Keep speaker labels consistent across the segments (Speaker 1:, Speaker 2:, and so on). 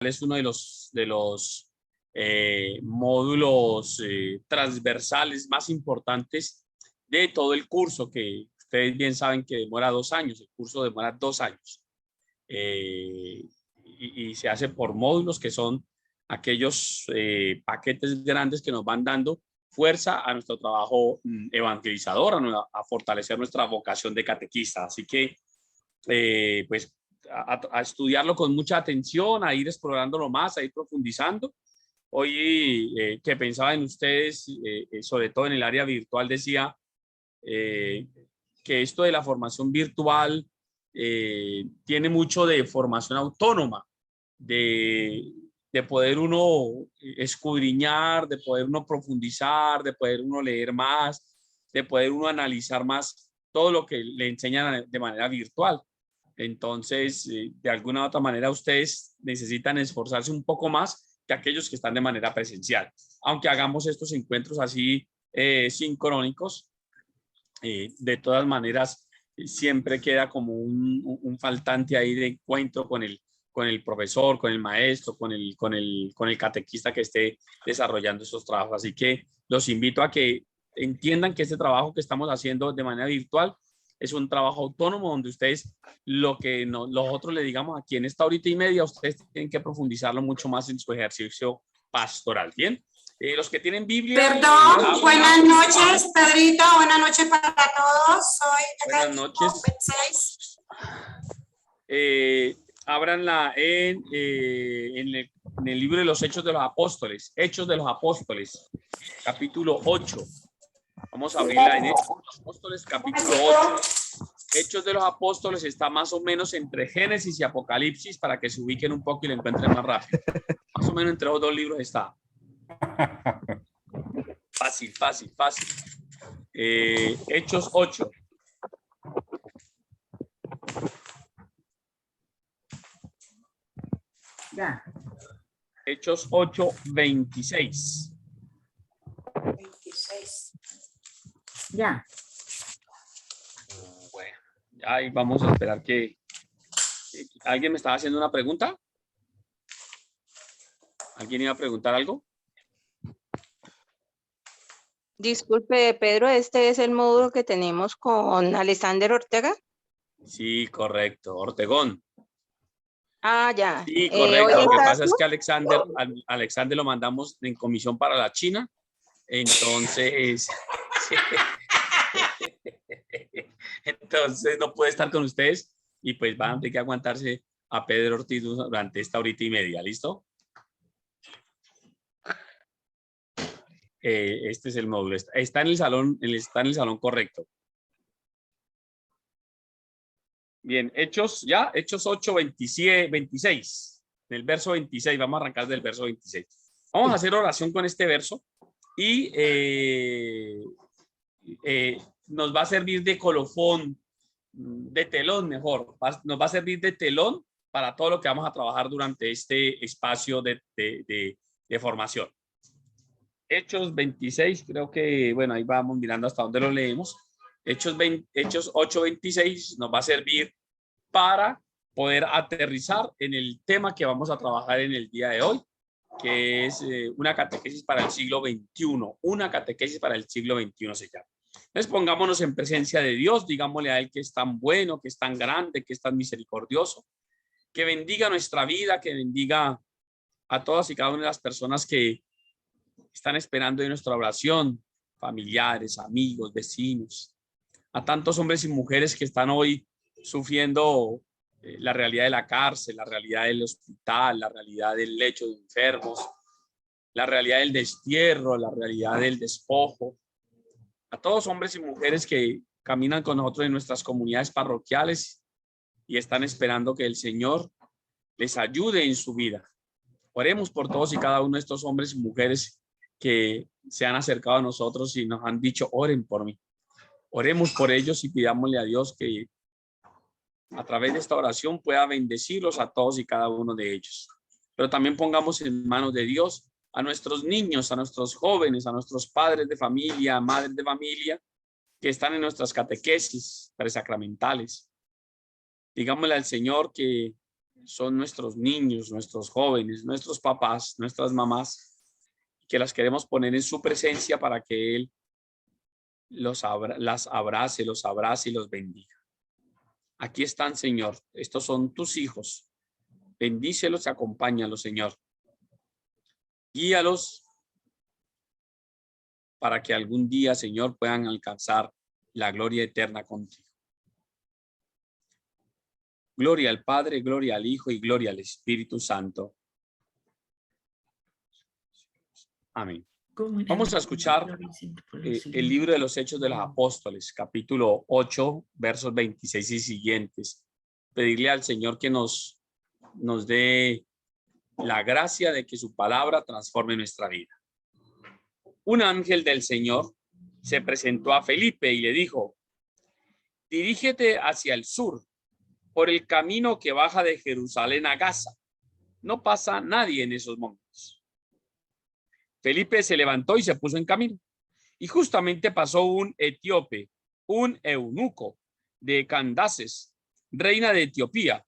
Speaker 1: es uno de los módulos transversales más importantes de todo el curso, que ustedes bien saben que demora 2 años. El curso demora 2 años y se hace por módulos, que son aquellos paquetes grandes que nos van dando fuerza a nuestro trabajo evangelizador, a fortalecer nuestra vocación de catequista. Así que pues a estudiarlo con mucha atención, a ir explorándolo más, a ir profundizando. Hoy que pensaba en ustedes, sobre todo en el área virtual, decía que esto de la formación virtual tiene mucho de formación autónoma, de poder uno escudriñar, de poder uno profundizar, de poder uno leer más, de poder uno analizar más todo lo que le enseñan de manera virtual. Entonces, de alguna u otra manera, ustedes necesitan esforzarse un poco más que aquellos que están de manera presencial. Aunque hagamos estos encuentros así sincrónicos, de todas maneras, siempre queda como un faltante ahí de encuentro con el profesor, con el maestro, con el catequista que esté desarrollando estos trabajos. Así que los invito a que entiendan que este trabajo que estamos haciendo de manera virtual es un trabajo autónomo, donde ustedes lo que nosotros le digamos aquí en esta horita y media, ustedes tienen que profundizarlo mucho más en su ejercicio pastoral. Bien, los que tienen Biblia.
Speaker 2: Perdón, buenas noches, Pedrito, buenas noches para todos. Soy
Speaker 1: buenas noches.
Speaker 2: 6.
Speaker 1: Ábranla en el libro de los Hechos de los Apóstoles, Hechos de los Apóstoles, capítulo 8. Vamos a abrirla en Hechos de los Apóstoles, capítulo 8. Hechos de los Apóstoles está más o menos entre Génesis y Apocalipsis, para que se ubiquen un poco y lo encuentren más rápido. Más o menos entre los dos libros está. Fácil, fácil, fácil. Hechos 8.
Speaker 2: Ya.
Speaker 1: Hechos 8, 26.
Speaker 2: 26. Ya.
Speaker 1: Bueno, ya vamos a esperar que ¿alguien me estaba haciendo una pregunta? ¿Alguien iba a preguntar algo?
Speaker 3: Disculpe, Pedro, ¿este es el módulo que tenemos con Alexander Ortega?
Speaker 1: Sí, correcto. Ortegón.
Speaker 3: Ah, ya.
Speaker 1: Sí, correcto. Lo que pasa es
Speaker 3: ¿tú?
Speaker 1: que Alexander lo mandamos en comisión para la China. Entonces, entonces no puede estar con ustedes y pues van a tener que aguantarse a Pedro Ortiz durante esta horita y media. ¿Listo? Este es el módulo. Está en el salón correcto. Bien, Hechos 8, 27, 26. En el verso 26, vamos a arrancar del verso 26. Vamos a hacer oración con este verso y nos va a servir de colofón, de telón mejor. Nos va a servir de telón para todo lo que vamos a trabajar durante este espacio de formación. Hechos 26, creo que, bueno, ahí vamos mirando hasta dónde lo leemos. Hechos 8, 26 nos va a servir para poder aterrizar en el tema que vamos a trabajar en el día de hoy, que es una catequesis para el siglo XXI. Una catequesis para el siglo XXI se llama. Entonces pongámonos en presencia de Dios, digámosle a Él que es tan bueno, que es tan grande, que es tan misericordioso, que bendiga nuestra vida, que bendiga a todas y cada una de las personas que están esperando en nuestra oración, familiares, amigos, vecinos, a tantos hombres y mujeres que están hoy sufriendo la realidad de la cárcel, la realidad del hospital, la realidad del lecho de enfermos, la realidad del destierro, la realidad del despojo, a todos hombres y mujeres que caminan con nosotros en nuestras comunidades parroquiales y están esperando que el Señor les ayude en su vida. Oremos por todos y cada uno de estos hombres y mujeres que se han acercado a nosotros y nos han dicho, oren por mí. Oremos por ellos y pidámosle a Dios que a través de esta oración pueda bendecirlos a todos y cada uno de ellos. Pero también pongamos en manos de Dios a nuestros niños, a nuestros jóvenes, a nuestros padres de familia, madres de familia, que están en nuestras catequesis presacramentales. Digámosle al Señor que son nuestros niños, nuestros jóvenes, nuestros papás, nuestras mamás, que las queremos poner en su presencia para que Él las abrace y los bendiga. Aquí están, Señor. Estos son tus hijos. Bendícelos y acompáñalos, Señor. Guíalos para que algún día, Señor, puedan alcanzar la gloria eterna contigo. Gloria al Padre, gloria al Hijo y gloria al Espíritu Santo. Amén. Vamos a escuchar el libro de los Hechos de los Apóstoles, capítulo 8, versos 26 y siguientes. Pedirle al Señor que nos dé la gracia de que su palabra transforme nuestra vida. Un ángel del Señor se presentó a Felipe y le dijo: dirígete hacia el sur, por el camino que baja de Jerusalén a Gaza. No pasa nadie en esos momentos. Felipe se levantó y se puso en camino. Y justamente pasó un etíope, un eunuco de Candaces, reina de Etiopía,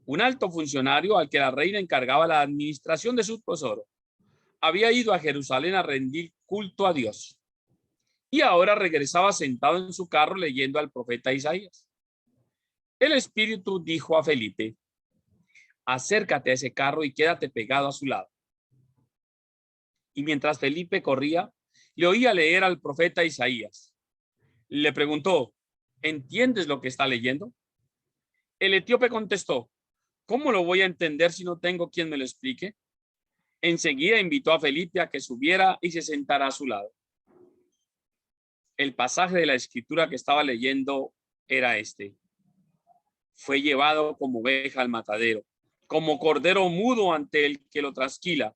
Speaker 1: un alto funcionario al que la reina encargaba la administración de su tesoro. Había ido a Jerusalén a rendir culto a Dios. Y ahora regresaba sentado en su carro leyendo al profeta Isaías. El Espíritu dijo a Felipe: acércate a ese carro y quédate pegado a su lado. Y mientras Felipe corría, le oía leer al profeta Isaías. Le preguntó: ¿entiendes lo que está leyendo? El etíope contestó: ¿cómo lo voy a entender si no tengo quien me lo explique? Enseguida invitó a Felipe a que subiera y se sentara a su lado. El pasaje de la escritura que estaba leyendo era este: fue llevado como oveja al matadero, como cordero mudo ante el que lo trasquila,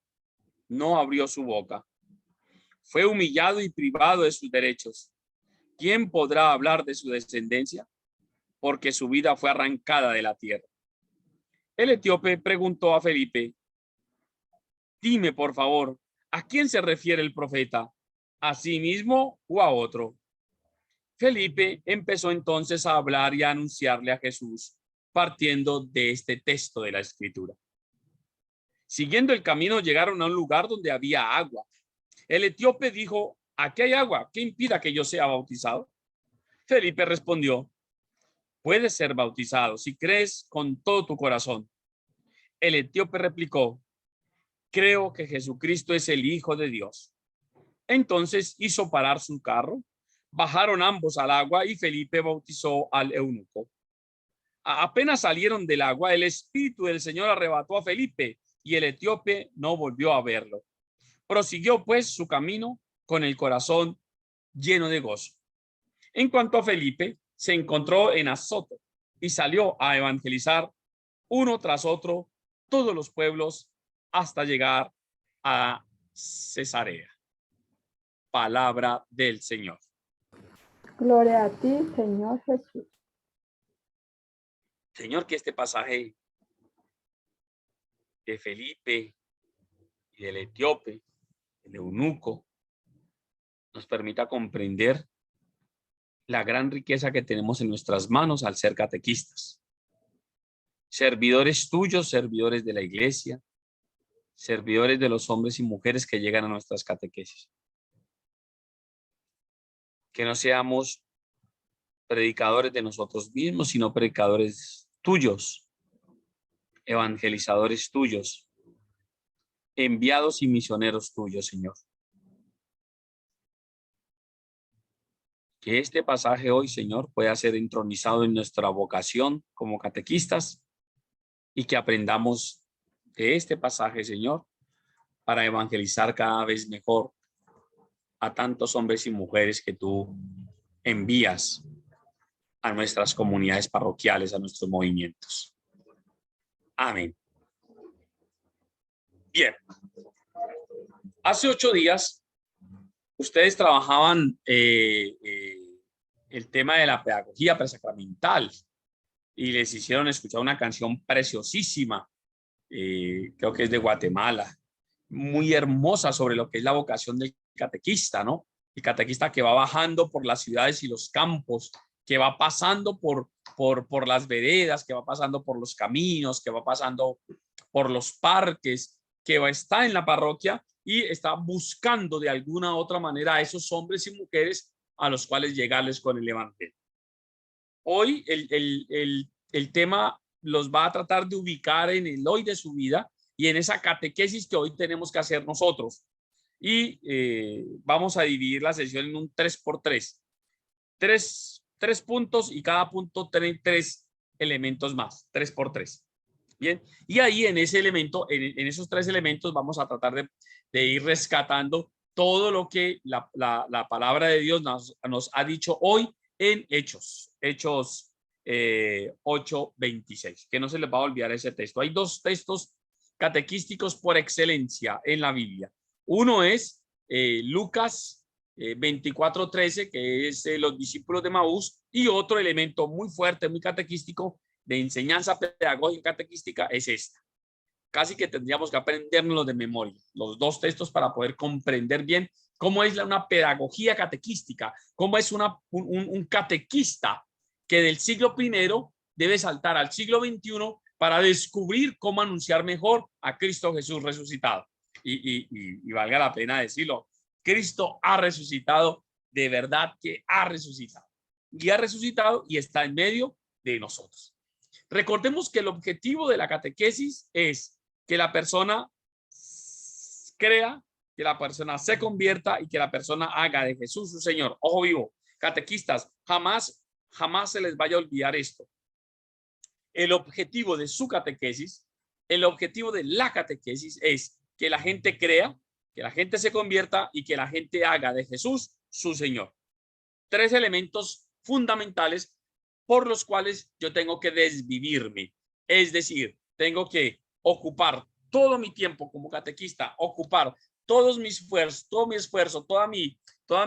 Speaker 1: no abrió su boca. Fue humillado y privado de sus derechos. ¿Quién podrá hablar de su descendencia? Porque su vida fue arrancada de la tierra. El etíope preguntó a Felipe: dime, por favor, ¿a quién se refiere el profeta? ¿A sí mismo o a otro? Felipe empezó entonces a hablar y a anunciarle a Jesús, partiendo de este texto de la Escritura. Siguiendo el camino, llegaron a un lugar donde había agua. El etíope dijo: aquí hay agua, ¿qué impida que yo sea bautizado? Felipe respondió: puedes ser bautizado si crees con todo tu corazón. El etíope replicó: creo que Jesucristo es el Hijo de Dios. Entonces hizo parar su carro, bajaron ambos al agua y Felipe bautizó al eunuco. Apenas salieron del agua, el Espíritu del Señor arrebató a Felipe y el etíope no volvió a verlo. Prosiguió pues su camino con el corazón lleno de gozo. En cuanto a Felipe, se encontró en Azoto y salió a evangelizar uno tras otro todos los pueblos hasta llegar a Cesarea. Palabra del Señor.
Speaker 4: Gloria a ti, Señor Jesús.
Speaker 1: Señor, que este pasaje de Felipe y del etíope, el eunuco, nos permita comprender la gran riqueza que tenemos en nuestras manos al ser catequistas. Servidores tuyos, servidores de la iglesia, servidores de los hombres y mujeres que llegan a nuestras catequesis. Que no seamos predicadores de nosotros mismos, sino predicadores tuyos, evangelizadores tuyos, enviados y misioneros tuyos, Señor. Que este pasaje hoy, Señor, pueda ser entronizado en nuestra vocación como catequistas y que aprendamos de este pasaje, Señor, para evangelizar cada vez mejor a tantos hombres y mujeres que tú envías a nuestras comunidades parroquiales, a nuestros movimientos. Amén. Bien. Hace 8 días, ustedes trabajaban el tema de la pedagogía presacramental y les hicieron escuchar una canción preciosísima, creo que es de Guatemala, muy hermosa sobre lo que es la vocación del catequista, ¿no? El catequista que va bajando por las ciudades y los campos, que va pasando por por las veredas, que va pasando por los caminos, que va pasando por los parques, está en la parroquia y está buscando de alguna u otra manera a esos hombres y mujeres a los cuales llegarles con el evangelio. Hoy el tema los va a tratar de ubicar en el hoy de su vida y en esa catequesis que hoy tenemos que hacer nosotros. Y vamos a dividir la sesión en un 3x3. Tres puntos y cada punto tiene 3 elementos más, 3x3. Bien, y ahí en ese elemento, en esos 3 elementos vamos a tratar de ir rescatando todo lo que la palabra de Dios nos ha dicho hoy en Hechos 8:26, que no se les va a olvidar ese texto. Hay 2 textos catequísticos por excelencia en la Biblia. Uno es Lucas 24:13, que es los discípulos de Maús, y otro elemento muy fuerte, muy catequístico, de enseñanza pedagógica catequística es esta. Casi que tendríamos que aprendernos de memoria, los 2 textos para poder comprender bien cómo es una pedagogía catequística, cómo es un catequista que del siglo I debe saltar al siglo XXI para descubrir cómo anunciar mejor a Cristo Jesús resucitado. Y valga la pena decirlo, Cristo ha resucitado, de verdad que ha resucitado. Y ha resucitado y está en medio de nosotros. Recordemos que el objetivo de la catequesis es que la persona crea, que la persona se convierta y que la persona haga de Jesús su Señor. Ojo vivo, catequistas, jamás se les vaya a olvidar esto. El objetivo de su catequesis, el objetivo de la catequesis es que la gente crea, que la gente se convierta y que la gente haga de Jesús su Señor. 3 elementos fundamentales por los cuales yo tengo que desvivirme. Es decir, tengo que ocupar todo mi tiempo como catequista, ocupar todo mi esfuerzo, todas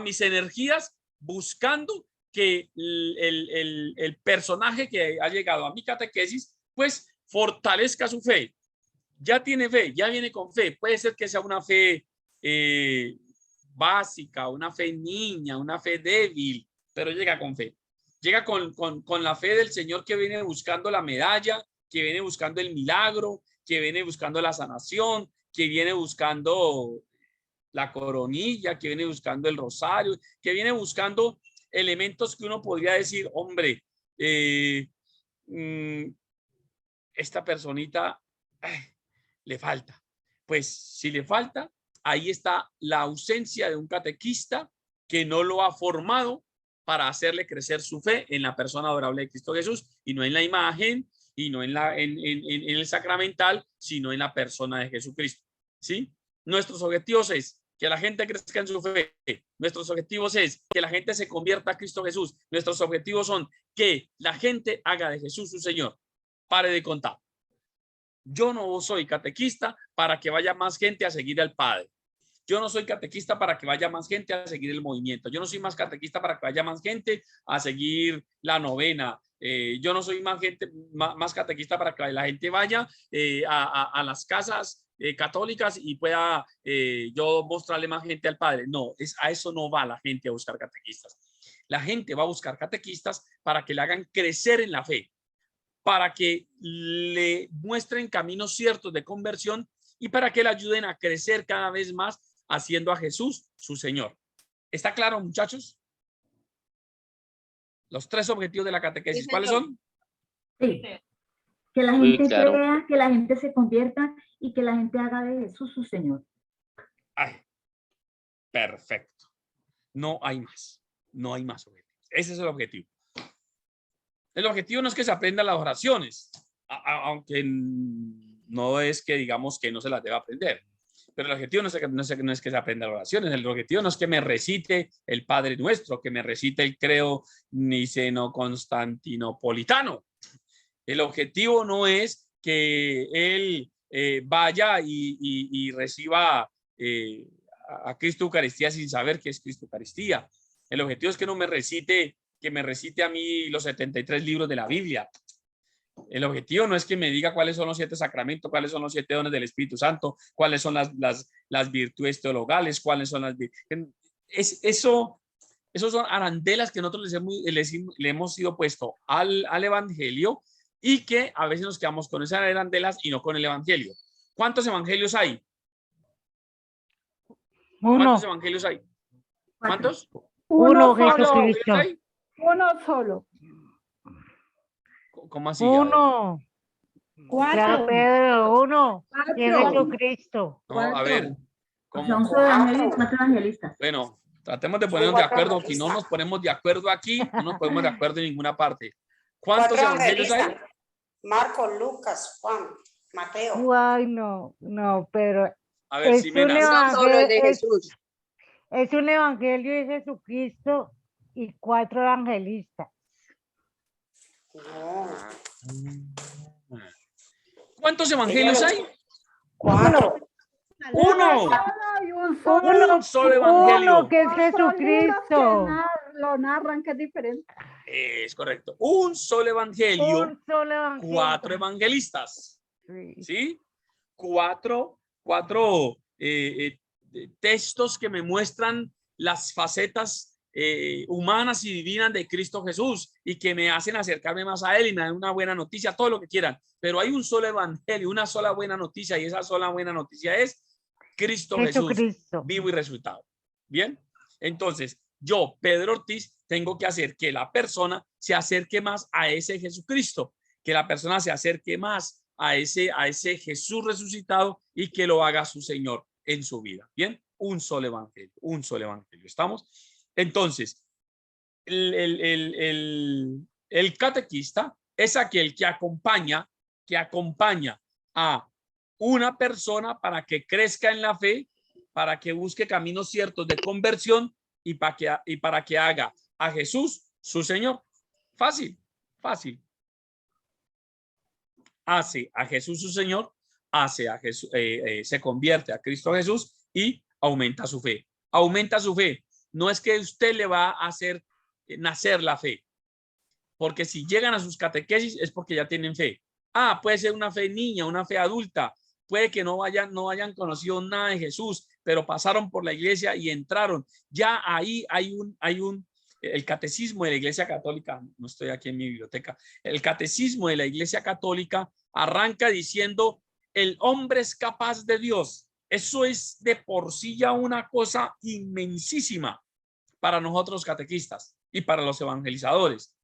Speaker 1: mis energías buscando que el personaje que ha llegado a mi catequesis, pues fortalezca su fe. Ya tiene fe, ya viene con fe. Puede ser que sea una fe básica, una fe niña, una fe débil, pero llega con fe. Llega con la fe del Señor que viene buscando la medalla, que viene buscando el milagro, que viene buscando la sanación, que viene buscando la coronilla, que viene buscando el rosario, que viene buscando elementos que uno podría decir, hombre, esta personita le falta. Pues si le falta, ahí está la ausencia de un catequista que no lo ha formado para hacerle crecer su fe en la persona adorable de Cristo Jesús y no en la imagen y no en el sacramental, sino en la persona de Jesucristo. ¿Sí? Nuestros objetivos es que la gente crezca en su fe. Nuestros objetivos es que la gente se convierta a Cristo Jesús. Nuestros objetivos son que la gente haga de Jesús su Señor. Pare de contar. Yo no soy catequista para que vaya más gente a seguir al Padre. Yo no soy catequista para que vaya más gente a seguir el movimiento. Yo no soy más catequista para que vaya más gente a seguir la novena. Yo no soy más catequista para que la gente vaya a las casas católicas y pueda yo mostrarle más gente al Padre. No, a eso no va la gente a buscar catequistas. La gente va a buscar catequistas para que le hagan crecer en la fe, para que le muestren caminos ciertos de conversión y para que le ayuden a crecer cada vez más haciendo a Jesús su Señor. ¿Está claro, muchachos? Los 3 objetivos de la catequesis, ¿cuáles son?
Speaker 5: Sí. Que la gente crea, que la gente se convierta y que la gente haga de Jesús su Señor.
Speaker 1: Ay, perfecto. No hay más. No hay más objetivos. Ese es el objetivo. El objetivo no es que se aprendan las oraciones, aunque no es que digamos que no se las deba aprender. Pero el objetivo no es que se aprenda las oraciones. El objetivo no es que me recite el Padre Nuestro, que me recite el credo niceno-constantinopolitano. El objetivo no es que él vaya y reciba a Cristo Eucaristía sin saber qué es Cristo Eucaristía. El objetivo es que no me recite, que me recite a mí los 73 libros de la Biblia. El objetivo no es que me diga cuáles son los 7 sacramentos, cuáles son los 7 dones del Espíritu Santo, cuáles son las virtudes teologales, cuáles son las... Eso Esos son arandelas que nosotros le hemos sido puesto al evangelio y que a veces nos quedamos con esas arandelas y no con el evangelio. ¿Cuántos evangelios hay? ¿Cuántos evangelios hay? ¿Cuántos?
Speaker 4: Uno solo.
Speaker 1: Jesucristo.
Speaker 4: Uno solo.
Speaker 1: ¿Cómo así?
Speaker 6: Uno. Claro,
Speaker 4: Cuatro.
Speaker 6: Pedro, uno. Y es
Speaker 4: Cuatro.
Speaker 6: Jesucristo.
Speaker 1: No, a ver.
Speaker 5: Son 4 evangelistas.
Speaker 1: Bueno, tratemos de ponernos de acuerdo. Si no nos ponemos de acuerdo aquí, no nos ponemos de acuerdo en ninguna parte. ¿Cuántos evangelios hay?
Speaker 2: Marcos, Lucas, Juan, Mateo.
Speaker 6: Ay, no, Pedro.
Speaker 1: A ver,
Speaker 6: Es
Speaker 1: Ximena.
Speaker 3: No solo el de Jesús.
Speaker 6: Es un evangelio de Jesucristo y 4 evangelistas.
Speaker 2: No.
Speaker 1: ¿Cuántos evangelios hay?
Speaker 2: 4.
Speaker 1: Uno.
Speaker 4: Y un solo.
Speaker 1: Un solo evangelio.
Speaker 6: Uno que es Jesucristo.
Speaker 4: Lo narran, que es diferente.
Speaker 1: Es correcto. Un solo evangelio.
Speaker 6: Un solo evangelio.
Speaker 1: 4 evangelistas.
Speaker 6: Sí.
Speaker 1: ¿Sí? Cuatro textos que me muestran las facetas humanas y divinas de Cristo Jesús y que me hacen acercarme más a Él y me dan una buena noticia, todo lo que quieran. Pero hay un solo evangelio, una sola buena noticia, y esa sola buena noticia es Cristo Jesús,
Speaker 6: Jesucristo.
Speaker 1: vivo y resucitado. Bien, entonces yo, Pedro Ortiz, tengo que hacer que la persona se acerque más a ese Jesucristo, que la persona se acerque más a ese Jesús resucitado y que lo haga su Señor en su vida. Bien, un solo evangelio, un solo evangelio. ¿Estamos? Entonces, el catequista es aquel que acompaña a una persona para que crezca en la fe, para que busque caminos ciertos de conversión y para que haga a Jesús su Señor. Fácil, fácil. Hace a Jesús su Señor, se convierte a Cristo Jesús y aumenta su fe. Aumenta su fe. No es que usted le va a hacer nacer la fe, porque si llegan a sus catequesis es porque ya tienen fe. Puede ser una fe niña, una fe adulta, puede que no hayan conocido nada de Jesús, pero pasaron por la iglesia y entraron. Ya ahí el catecismo de la Iglesia Católica, no estoy aquí en mi biblioteca, el catecismo de la Iglesia Católica arranca diciendo: el hombre es capaz de Dios. Eso es de por sí ya una cosa inmensísima para nosotros catequistas y para los evangelizadores.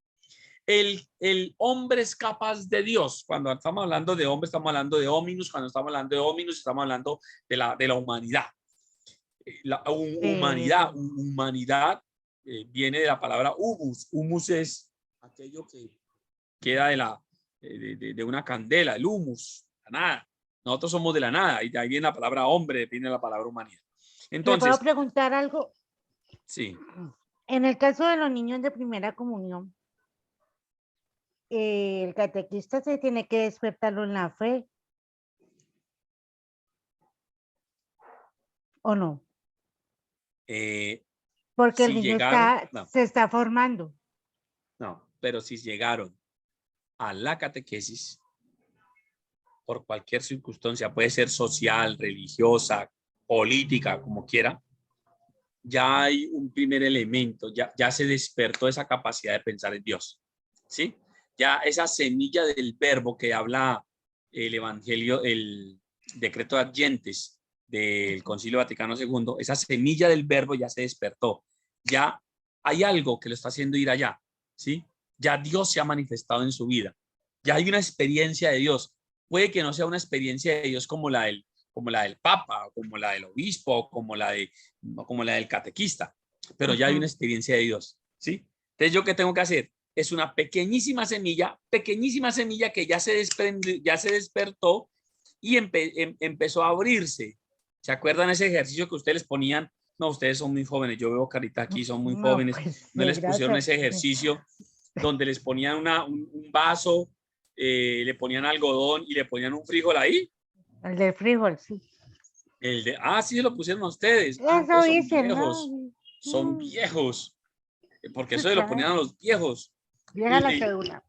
Speaker 1: El hombre es capaz de Dios. Cuando estamos hablando de hombre, estamos hablando de hominus. Cuando estamos hablando de hominus, estamos hablando de la humanidad. Humanidad viene de la palabra humus. Humus es aquello que queda de una candela, el humus, la nada. Nosotros somos de la nada y de ahí viene la palabra hombre, viene la palabra humanidad. Entonces,
Speaker 6: ¿le puedo preguntar algo?
Speaker 1: Sí.
Speaker 6: En el caso de los niños de primera comunión, el catequista se tiene que despertarlo en la fe, ¿o no? Porque el niño se está formando.
Speaker 1: No, pero si llegaron a la catequesis por cualquier circunstancia, puede ser social, religiosa, política, como quiera, ya hay un primer elemento, ya se despertó esa capacidad de pensar en Dios, ¿sí? Ya esa semilla del verbo que habla el Evangelio, el decreto de Adyentes del Concilio Vaticano II, esa semilla del verbo ya se despertó. Ya hay algo que lo está haciendo ir allá, ¿sí? Ya Dios se ha manifestado en su vida. Ya hay una experiencia de Dios. Puede que no sea una experiencia de Dios como la del Papa, como la del obispo, como la del catequista, pero ya hay una experiencia de Dios, ¿sí? Entonces, ¿yo qué tengo que hacer? Es una pequeñísima semilla que ya se desprendió, ya se despertó y empezó a abrirse. ¿Se acuerdan ese ejercicio que ustedes les ponían? No, ustedes son muy jóvenes, yo veo carita aquí, son muy jóvenes.
Speaker 6: Pues,
Speaker 1: ¿No les pusieron ese ejercicio donde les ponían un vaso, le ponían algodón y le ponían un frijol ahí?
Speaker 6: El del frijol, sí.
Speaker 1: Sí, se lo pusieron a ustedes.
Speaker 6: Eso dicen,
Speaker 1: viejos,
Speaker 6: ¿no?
Speaker 1: son viejos, porque eso se lo ponían a los viejos.
Speaker 6: Llega la cédula.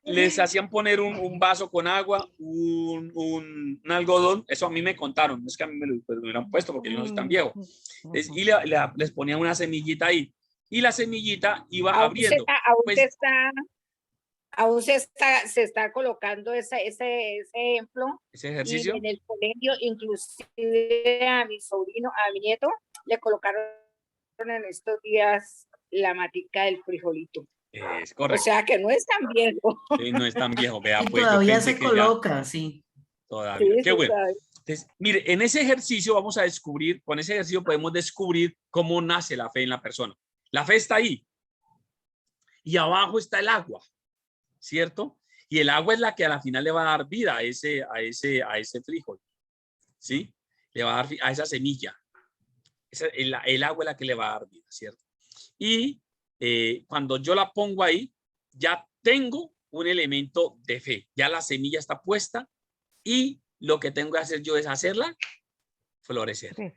Speaker 1: les hacían poner un vaso con agua, un algodón, eso a mí me contaron, no es que a mí me lo hubieran puesto porque yo no soy tan viejo, y les ponían una semillita ahí, y la semillita iba abriendo. Pues,
Speaker 7: se está colocando ese ejemplo.
Speaker 1: ese ejercicio.
Speaker 7: Y en el colegio, inclusive a mi sobrino, a mi nieto, le colocaron en estos días la matica del frijolito.
Speaker 1: Es correcto.
Speaker 7: O sea que no es tan viejo.
Speaker 1: Sí, no es tan viejo, vea,
Speaker 8: Y
Speaker 1: pues,
Speaker 8: todavía se coloca, sí.
Speaker 1: Todavía.
Speaker 7: Sí,
Speaker 1: Qué
Speaker 7: sí,
Speaker 1: bueno.
Speaker 7: sabe.
Speaker 1: Entonces, mire, en ese ejercicio vamos a descubrir, con ese ejercicio podemos descubrir cómo nace la fe en la persona. La fe está ahí. Y abajo está el agua, ¿cierto? Y el agua es la que a la final le va a dar vida a ese frijol, ¿sí? Le va a dar a esa semilla. El agua es la que le va a dar vida, ¿cierto? Y cuando yo la pongo ahí, ya tengo un elemento de fe. Ya la semilla está puesta y lo que tengo que hacer yo es hacerla florecer.
Speaker 6: Sí.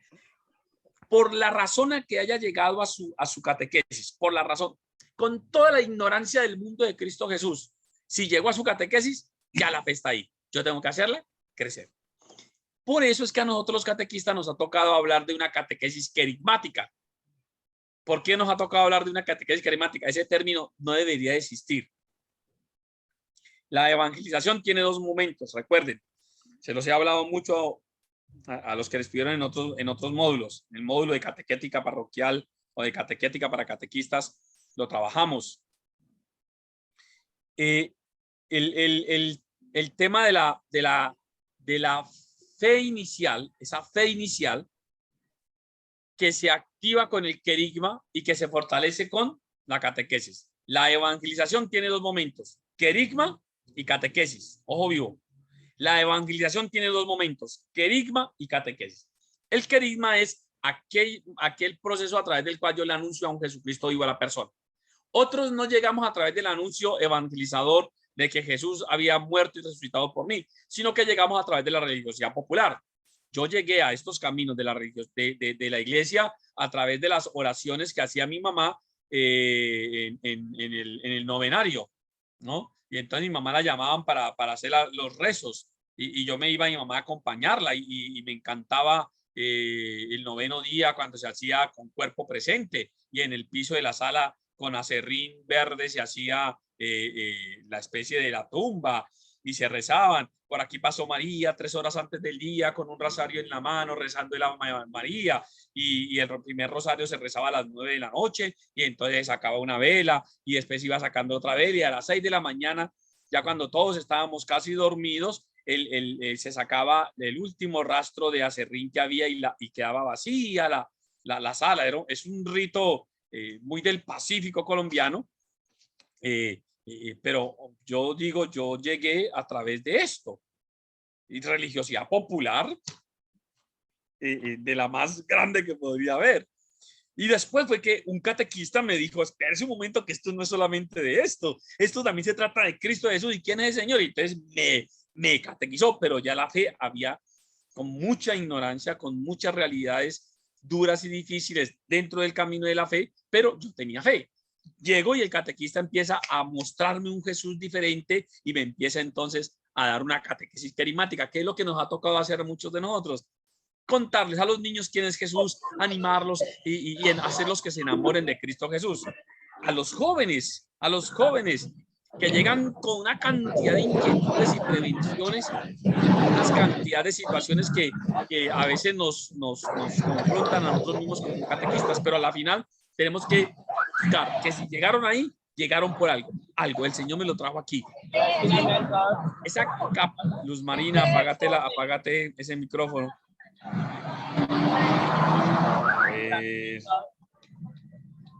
Speaker 1: Por la razón a que haya llegado a su catequesis, por la razón, con toda la ignorancia del mundo de Cristo Jesús, si llegó a su catequesis, ya la fe está ahí. Yo tengo que hacerla crecer. Por eso es que a nosotros los catequistas nos ha tocado hablar de una catequesis querigmática. ¿Por qué nos ha tocado hablar de una catequesis querigmática? Ese término no debería existir. La evangelización tiene dos momentos, recuerden. Se los he hablado mucho a los que les pidieron en otros módulos. En el módulo de catequética parroquial o de catequética para catequistas lo trabajamos. El tema de la fe inicial, esa fe inicial que se activa con el querigma y que se fortalece con la catequesis. La evangelización tiene dos momentos, querigma y catequesis. Ojo vivo. La evangelización tiene dos momentos, querigma y catequesis. El querigma es aquel proceso a través del cual yo le anuncio a un Jesucristo vivo a la persona. Otros no llegamos a través del anuncio evangelizador de que Jesús había muerto y resucitado por mí, sino que llegamos a través de la religiosidad popular. Yo llegué a estos caminos de la iglesia a través de las oraciones que hacía mi mamá en el novenario, ¿no? Y entonces mi mamá la llamaban para hacer los rezos y yo me iba a mi mamá a acompañarla y me encantaba el noveno día cuando se hacía con cuerpo presente y en el piso de la sala con acerrín verde se hacía la especie de la tumba y se rezaban. Por aquí pasó María 3 horas antes del día con un rosario en la mano rezando el Ave María y el primer rosario se rezaba a las 9 de la noche y entonces sacaba una vela y después iba sacando otra vela y a las 6 de la mañana, ya cuando todos estábamos casi dormidos, se sacaba el último rastro de acerrín que había y quedaba vacía la sala. Es un rito muy del Pacífico colombiano, pero yo digo, yo llegué a través de esto y religiosidad popular de la más grande que podría haber. Y después fue que un catequista me dijo, espérese un momento que esto no es solamente de esto también se trata de Cristo Jesús y quién es el Señor. Y entonces me catequizó, pero ya la fe había con mucha ignorancia, con muchas realidades duras y difíciles dentro del camino de la fe, pero yo tenía fe. Llego y el catequista empieza a mostrarme un Jesús diferente y me empieza entonces a dar una catequesis querigmática, que es lo que nos ha tocado hacer a muchos de nosotros. Contarles a los niños quién es Jesús, animarlos y hacerlos que se enamoren de Cristo Jesús. A los jóvenes que llegan con una cantidad de inquietudes y prevenciones, unas cantidad de situaciones que a veces nos confrontan a nosotros mismos como catequistas, pero a la final tenemos que buscar que si llegaron ahí, llegaron por algo. El Señor me lo trajo aquí. Esa capa, Luz Marina, apágate ese micrófono.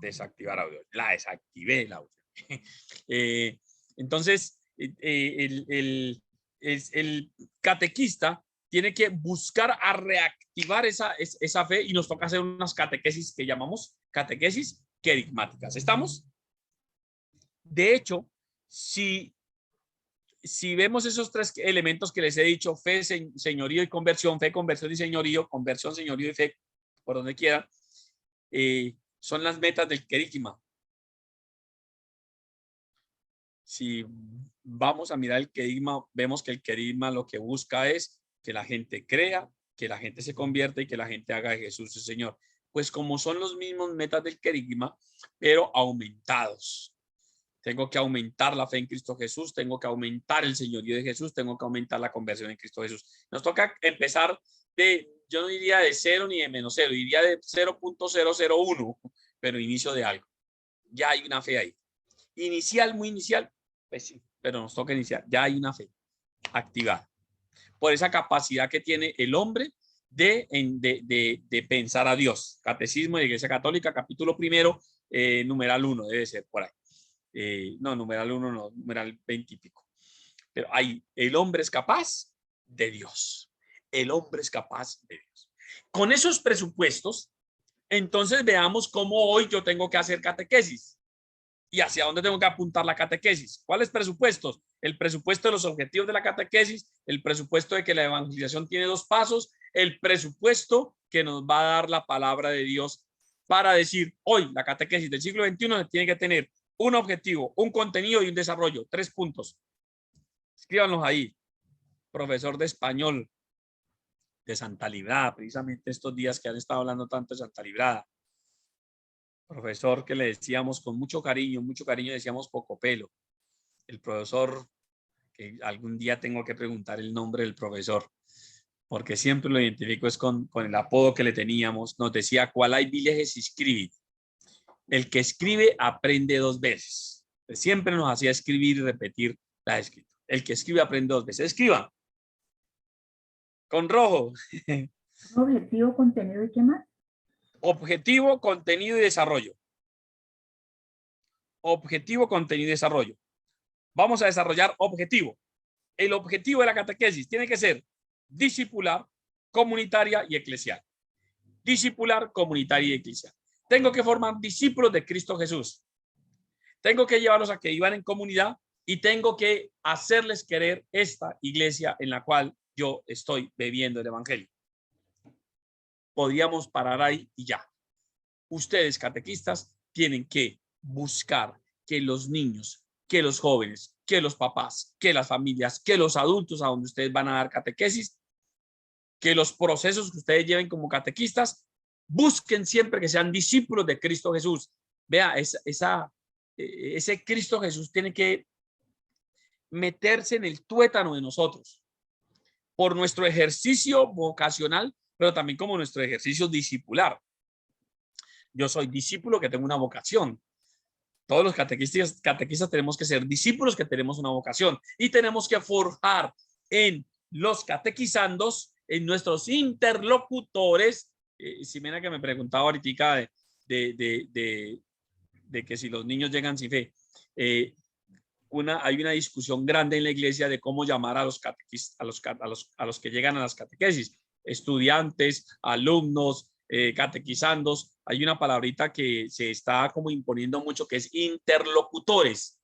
Speaker 1: Desactivar audio. La desactivé el audio. Entonces, el catequista tiene que buscar a reactivar esa fe y nos toca hacer unas catequesis que llamamos catequesis querigmáticas. ¿Estamos? De hecho, si vemos esos 3 elementos que les he dicho, fe, señorío y conversión, fe, conversión y señorío, conversión, señorío y fe, por donde quiera, son las metas del querigma. Si vamos a mirar el querigma, vemos que el querigma lo que busca es que la gente crea, que la gente se convierta y que la gente haga de Jesús el Señor. Pues como son los mismos metas del querigma, pero aumentados. Tengo que aumentar la fe en Cristo Jesús, tengo que aumentar el señorío de Jesús, tengo que aumentar la conversión en Cristo Jesús. Nos toca empezar yo no diría de 0 ni de -0, diría de 0.001, pero inicio de algo. Ya hay una fe ahí. Inicial, muy inicial, pues sí, pero nos toca iniciar. Ya hay una fe activada por esa capacidad que tiene el hombre de pensar a Dios. Catecismo de la Iglesia Católica, capítulo 1, numeral 1, debe ser por ahí. No, numeral 1, no, numeral 20 y pico. Pero ahí, el hombre es capaz de Dios. El hombre es capaz de Dios. Con esos presupuestos, entonces veamos cómo hoy yo tengo que hacer catequesis. ¿Y hacia dónde tengo que apuntar la catequesis? ¿Cuáles presupuestos? El presupuesto de los objetivos de la catequesis, el presupuesto de que la evangelización tiene 2 pasos, el presupuesto que nos va a dar la palabra de Dios para decir, hoy la catequesis del siglo XXI tiene que tener un objetivo, un contenido y un desarrollo. 3 puntos. Escríbanlos ahí. Profesor de español de Santa Librada, precisamente estos días que han estado hablando tanto de Santa Librada. Profesor que le decíamos con mucho cariño decíamos Pocopelo. El profesor, que algún día tengo que preguntar el nombre del profesor, porque siempre lo identifico es con el apodo que le teníamos. Nos decía, ¿cuál hay vileges escribir? El que escribe aprende 2 veces. Siempre nos hacía escribir y repetir la escritura. El que escribe aprende 2 veces. Escriba. Con rojo.
Speaker 5: Objetivo, contenido y qué más.
Speaker 1: Objetivo, contenido y desarrollo. Objetivo, contenido y desarrollo. Vamos a desarrollar objetivo. El objetivo de la catequesis tiene que ser discipular, comunitaria y eclesial. Discipular, comunitaria y eclesial. Tengo que formar discípulos de Cristo Jesús. Tengo que llevarlos a que vivan en comunidad y tengo que hacerles querer esta iglesia en la cual yo estoy bebiendo el evangelio. Podríamos parar ahí y ya. Ustedes, catequistas, tienen que buscar que los niños, que los jóvenes, que los papás, que las familias, que los adultos a donde ustedes van a dar catequesis, que los procesos que ustedes lleven como catequistas, busquen siempre que sean discípulos de Cristo Jesús. Vea, ese Cristo Jesús tiene que meterse en el tuétano de nosotros por nuestro ejercicio vocacional, pero también como nuestro ejercicio discipular. Yo soy discípulo que tengo una vocación. Todos los catequistas tenemos que ser discípulos que tenemos una vocación y tenemos que forjar en los catequizandos, en nuestros interlocutores. Ximena, que me preguntaba ahorita de que si los niños llegan sin fe. Hay una discusión grande en la iglesia de cómo llamar a los catequistas, a los que llegan a las catequesis. Estudiantes, alumnos, catequizandos. Hay una palabrita que se está como imponiendo mucho que es interlocutores.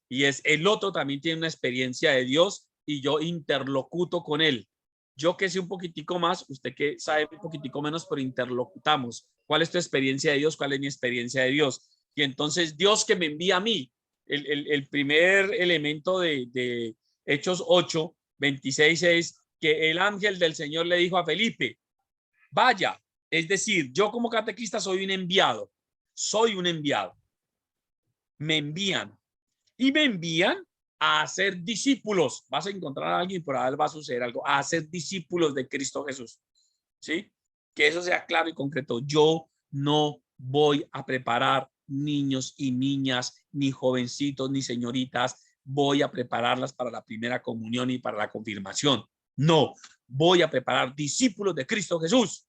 Speaker 1: Y es el otro también tiene una experiencia de Dios y yo interlocuto con él. Yo que sé un poquitico más, usted que sabe un poquitico menos, pero interlocutamos. ¿Cuál es tu experiencia de Dios? ¿Cuál es mi experiencia de Dios? Y entonces Dios que me envía a mí, el primer elemento de Hechos 8, 26 es que el ángel del Señor le dijo a Felipe, vaya, es decir, yo como catequista soy un enviado, me envían y me envían a hacer discípulos. Vas a encontrar a alguien, por ahí va a suceder algo, a hacer discípulos de Cristo Jesús, ¿sí? Que eso sea claro y concreto. Yo no voy a preparar niños y niñas, ni jovencitos, ni señoritas, voy a prepararlas para la primera comunión y para la confirmación. No, voy a preparar discípulos de Cristo Jesús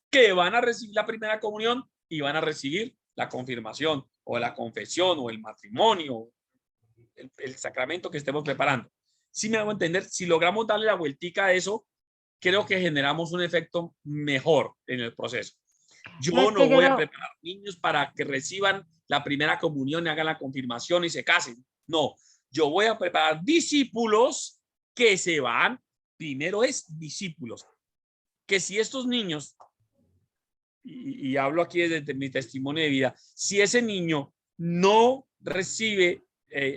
Speaker 1: que van a recibir la primera comunión y van a recibir la confirmación o la confesión o el matrimonio, el sacramento que estemos preparando. Si me hago entender, si logramos darle la vueltica a eso, creo que generamos un efecto mejor en el proceso. Yo no voy a preparar niños para que reciban la primera comunión y hagan la confirmación y se casen. No, yo voy a preparar discípulos que se van. Primero es discípulos. Que si estos niños, y hablo aquí desde mi testimonio de vida, si ese niño no recibe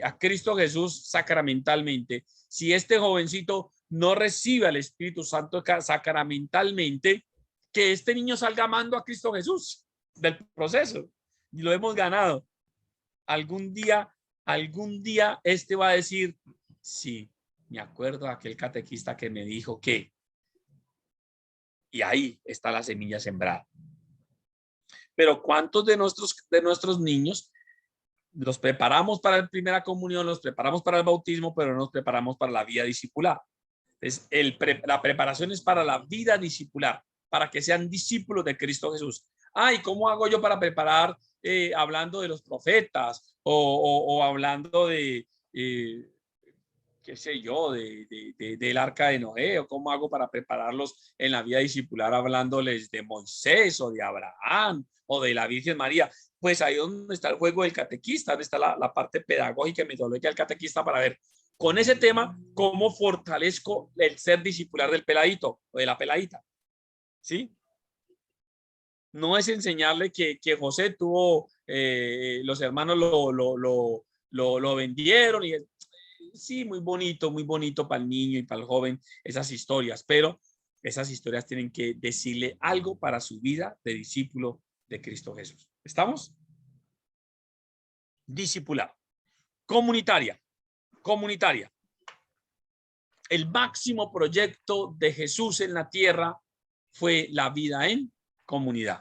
Speaker 1: a Cristo Jesús sacramentalmente, si este jovencito no recibe al Espíritu Santo sacramentalmente, que este niño salga amando a Cristo Jesús del proceso. Y lo hemos ganado. Algún día este va a decir, sí, me acuerdo de aquel catequista que me dijo que, y ahí está la semilla sembrada. Pero ¿cuántos de nuestros niños los preparamos para la primera comunión, los preparamos para el bautismo, pero no nos preparamos para la vida discipular? Entonces, la preparación es para la vida discipular, para que sean discípulos de Cristo Jesús. ¿Y cómo hago yo para preparar, hablando de los profetas o hablando de, qué sé yo, del arca de Noé? ¿O cómo hago para prepararlos en la vida discipular hablándoles de Moisés o de Abraham o de la Virgen María? Pues ahí es donde está el juego del catequista, donde está la parte pedagógica y metodológica del catequista para ver con ese tema cómo fortalezco el ser discipular del peladito o de la peladita. ¿Sí? No es enseñarle que José tuvo, los hermanos lo vendieron. Y sí, muy bonito para el niño y para el joven esas historias, pero esas historias tienen que decirle algo para su vida de discípulo de Cristo Jesús. ¿Estamos? Discipular. Comunitaria. El máximo proyecto de Jesús en la tierra fue la vida en comunidad.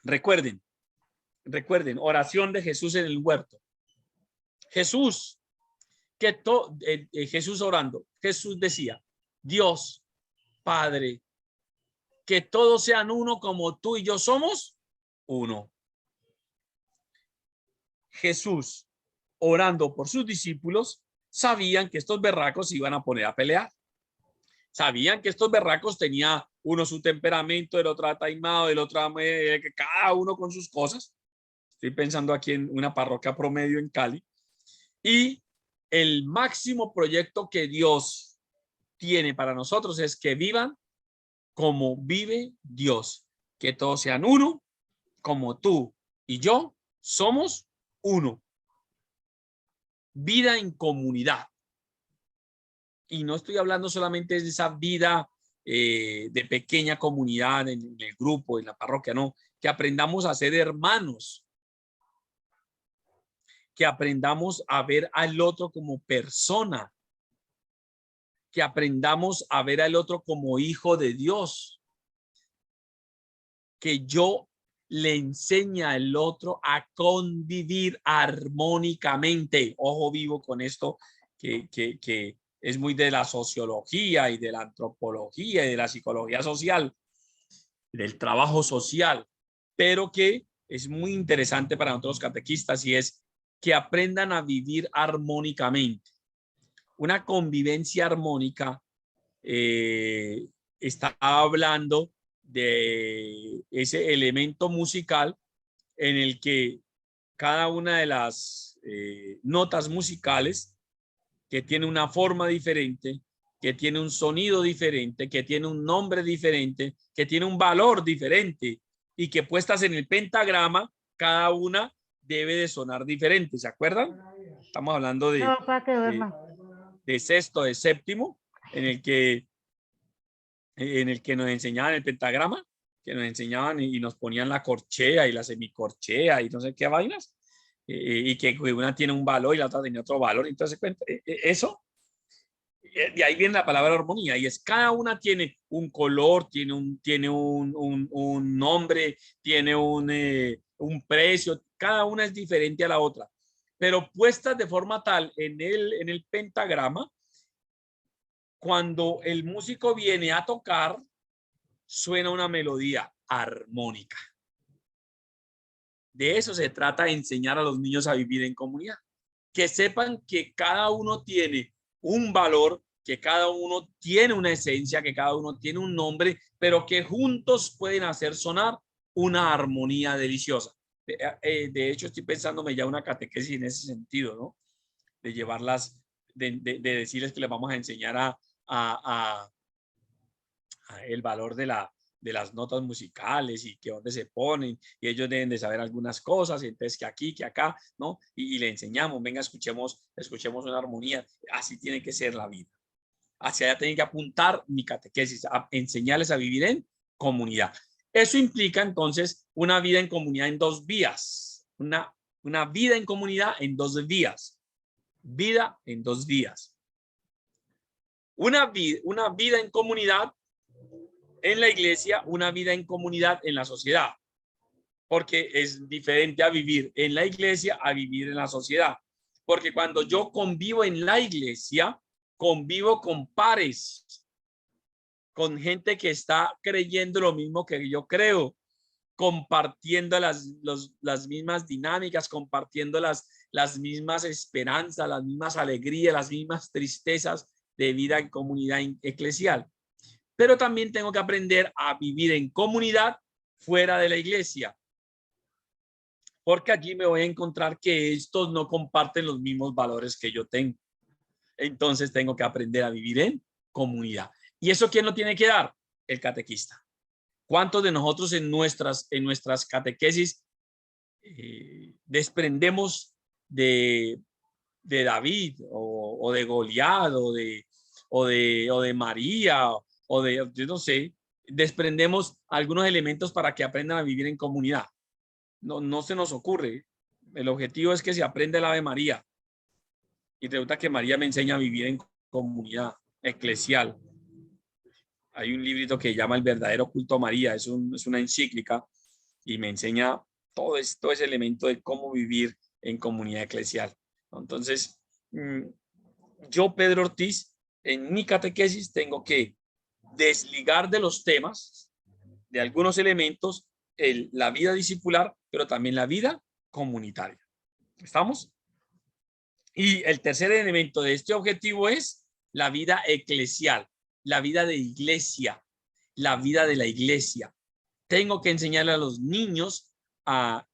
Speaker 1: Recuerden, oración de Jesús en el huerto. Jesús orando, Jesús decía, Dios, Padre, que todos sean uno como tú y yo somos uno. Jesús, orando por sus discípulos, sabían que estos berracos se iban a poner a pelear. Sabían que estos berracos tenía uno su temperamento, el otro ataimado, el otro cada uno con sus cosas. Estoy pensando aquí en una parroquia promedio en Cali. Y el máximo proyecto que Dios tiene para nosotros es que vivan como vive Dios. Que todos sean uno, como tú y yo somos uno. Vida en comunidad. Y no estoy hablando solamente de esa vida de pequeña comunidad en el grupo, en la parroquia, no. Que aprendamos a ser hermanos. Que aprendamos a ver al otro como persona. Que aprendamos a ver al otro como hijo de Dios. Que yo le enseñe al otro a convivir armónicamente. Ojo vivo con esto que es muy de la sociología y de la antropología y de la psicología social, del trabajo social, pero que es muy interesante para nosotros catequistas y es que aprendan a vivir armónicamente. Una convivencia armónica está hablando de ese elemento musical en el que cada una de las notas musicales que tiene una forma diferente, que tiene un sonido diferente, que tiene un nombre diferente, que tiene un valor diferente y que puestas en el pentagrama, cada una debe de sonar diferente. ¿Se acuerdan? Estamos hablando de sexto, de séptimo, en el que nos enseñaban el pentagrama, que nos enseñaban y nos ponían la corchea y la semicorchea y no sé qué vainas. Y que una tiene un valor y la otra tiene otro valor. Entonces, eso, de ahí viene la palabra armonía, y es cada una tiene un color, tiene un nombre, tiene un precio, cada una es diferente a la otra, pero puestas de forma tal en el pentagrama, cuando el músico viene a tocar, suena una melodía armónica. De eso se trata, de enseñar a los niños a vivir en comunidad. Que sepan que cada uno tiene un valor, que cada uno tiene una esencia, que cada uno tiene un nombre, pero que juntos pueden hacer sonar una armonía deliciosa. De hecho, estoy pensándome ya una catequesis en ese sentido, ¿no? De llevarlas, de decirles que les vamos a enseñar a el valor de la de las notas musicales y que dónde se ponen, y ellos deben de saber algunas cosas, entonces que aquí, que acá, ¿no? Y le enseñamos, venga, escuchemos una armonía, así tiene que ser la vida. Hacia allá tiene que apuntar mi catequesis, a enseñarles a vivir en comunidad. Eso implica entonces una vida en comunidad en dos vías, una vida en comunidad en dos vías, vida en dos vías. Una vida en comunidad en la iglesia, una vida en comunidad en la sociedad, porque es diferente a vivir en la iglesia a vivir en la sociedad, porque cuando yo convivo en la iglesia, convivo con pares, con gente que está creyendo lo mismo que yo creo, compartiendo las mismas dinámicas, compartiendo las mismas esperanzas, las mismas alegrías, las mismas tristezas de vida en comunidad eclesial. Pero también tengo que aprender a vivir en comunidad fuera de la iglesia, porque allí me voy a encontrar que estos no comparten los mismos valores que yo tengo. Entonces tengo que aprender a vivir en comunidad. ¿Y eso quién lo tiene que dar? El catequista. ¿Cuántos de nosotros en nuestras catequesis desprendemos de David o de Goliat o de María o de, yo no sé, desprendemos algunos elementos para que aprendan a vivir en comunidad? No se nos ocurre. El objetivo es que se aprenda el Ave María. Y resulta que María me enseña a vivir en comunidad eclesial. Hay un librito que llama El verdadero culto a María, es una encíclica y me enseña todo ese elemento de cómo vivir en comunidad eclesial. Entonces, yo, Pedro Ortiz, en mi catequesis tengo que desligar de los temas, de algunos elementos, la vida discipular, pero también la vida comunitaria. ¿Estamos? Y el tercer elemento de este objetivo es la vida eclesial, la vida de iglesia, la vida de la iglesia. Tengo que enseñarle a los niños a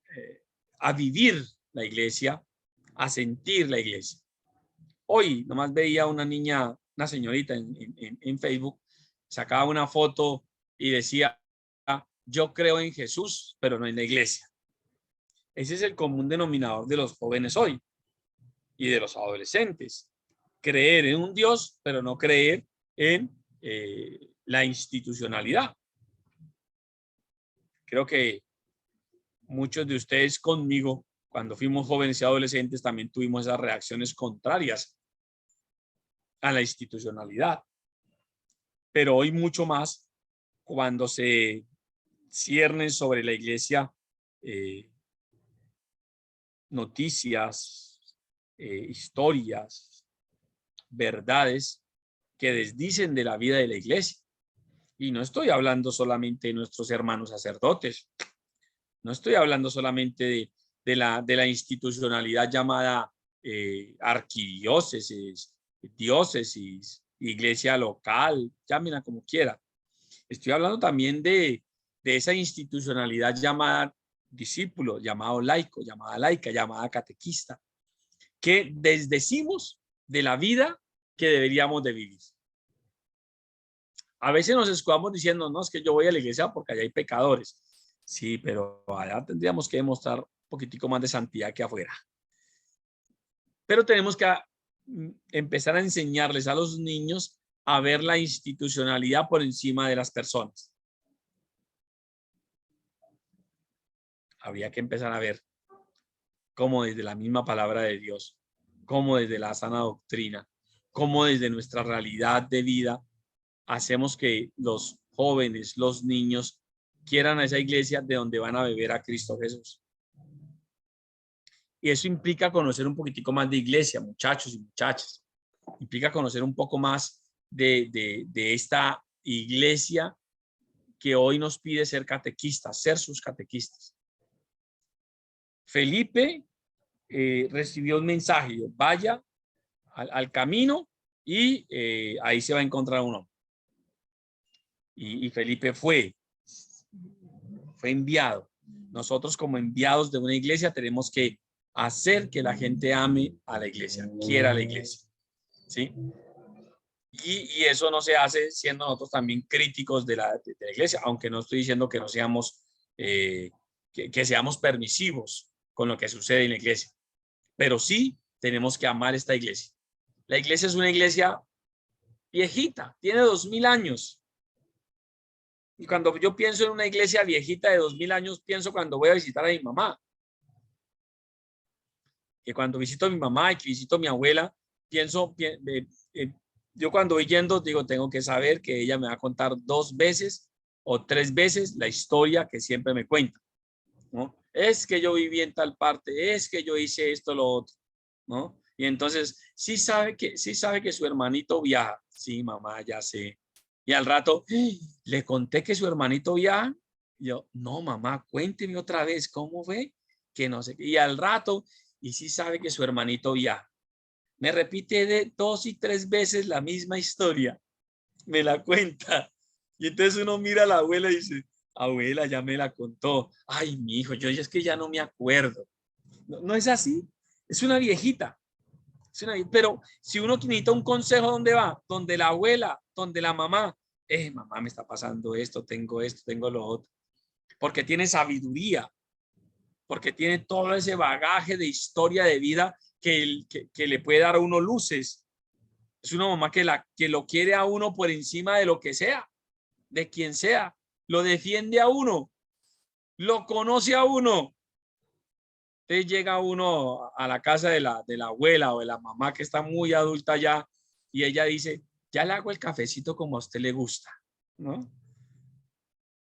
Speaker 1: vivir la iglesia, a sentir la iglesia. Hoy nomás veía una niña, una señorita en Facebook, sacaba una foto y decía, yo creo en Jesús, pero no en la iglesia. Ese es el común denominador de los jóvenes hoy y de los adolescentes. Creer en un Dios, pero no creer en la institucionalidad. Creo que muchos de ustedes conmigo, cuando fuimos jóvenes y adolescentes, también tuvimos esas reacciones contrarias a la institucionalidad. Pero hoy mucho más cuando se ciernen sobre la iglesia noticias, historias, verdades que desdicen de la vida de la iglesia. Y no estoy hablando solamente de nuestros hermanos sacerdotes, no estoy hablando solamente de la institucionalidad llamada arquidiócesis, diócesis, iglesia local, llámenla como quiera. Estoy hablando también de esa institucionalidad llamada discípulo, llamado laico, llamada laica, llamada catequista, que desdecimos de la vida que deberíamos de vivir. A veces nos escudamos diciendo, no, es que yo voy a la iglesia porque allá hay pecadores. Sí, pero allá tendríamos que demostrar un poquitico más de santidad que afuera. Pero tenemos que empezar a enseñarles a los niños a ver la institucionalidad por encima de las personas. Habría que empezar a ver cómo desde la misma palabra de Dios, cómo desde la sana doctrina, cómo desde nuestra realidad de vida hacemos que los jóvenes, los niños quieran a esa iglesia de donde van a beber a Cristo Jesús. Y eso implica conocer un poquitico más de iglesia, muchachos y muchachas. Implica conocer un poco más de esta iglesia que hoy nos pide ser catequistas, ser sus catequistas. Felipe recibió un mensaje, vaya al camino y ahí se va a encontrar un hombre. Y Felipe fue enviado. Nosotros como enviados de una iglesia tenemos que hacer que la gente ame a la iglesia, quiera a la iglesia. ¿Sí? Y eso no se hace siendo nosotros también críticos de la iglesia, aunque no estoy diciendo que no seamos, que seamos permisivos con lo que sucede en la iglesia. Pero sí tenemos que amar esta iglesia. La iglesia es una iglesia viejita, tiene 2000 años. Y cuando yo pienso en una iglesia viejita de 2000 años, pienso cuando voy a visitar a mi mamá. Que cuando visito a mi mamá y que visito a mi abuela, pienso, yo cuando voy yendo, digo, tengo que saber que ella me va a contar 2 veces o 3 veces la historia que siempre me cuenta, ¿no? Es que yo viví en tal parte, es que yo hice esto, lo otro, ¿no? Y entonces, sí sabe que su hermanito viaja. Sí, mamá, ya sé. Y al rato, le conté que su hermanito viaja. Yo, no, mamá, cuénteme otra vez, ¿cómo fue? Que no sé. Y al rato, y sí sabe que su hermanito viaja. Me repite de 2 y 3 veces la misma historia. Me la cuenta. Y entonces uno mira a la abuela y dice, abuela, ya me la contó. Ay, mi hijo, yo es que ya no me acuerdo. No, no es así. Es una viejita. Pero si uno necesita un consejo, ¿dónde va? Donde la abuela, donde la mamá. Mamá, me está pasando esto, tengo lo otro. Porque tiene sabiduría. Porque tiene todo ese bagaje de historia de vida que le puede dar a uno luces. Es una mamá que lo quiere a uno por encima de lo que sea, de quien sea. Lo defiende a uno, lo conoce a uno. Entonces llega uno a la casa de la abuela o de la mamá que está muy adulta ya y ella dice, ya le hago el cafecito como a usted le gusta, ¿no?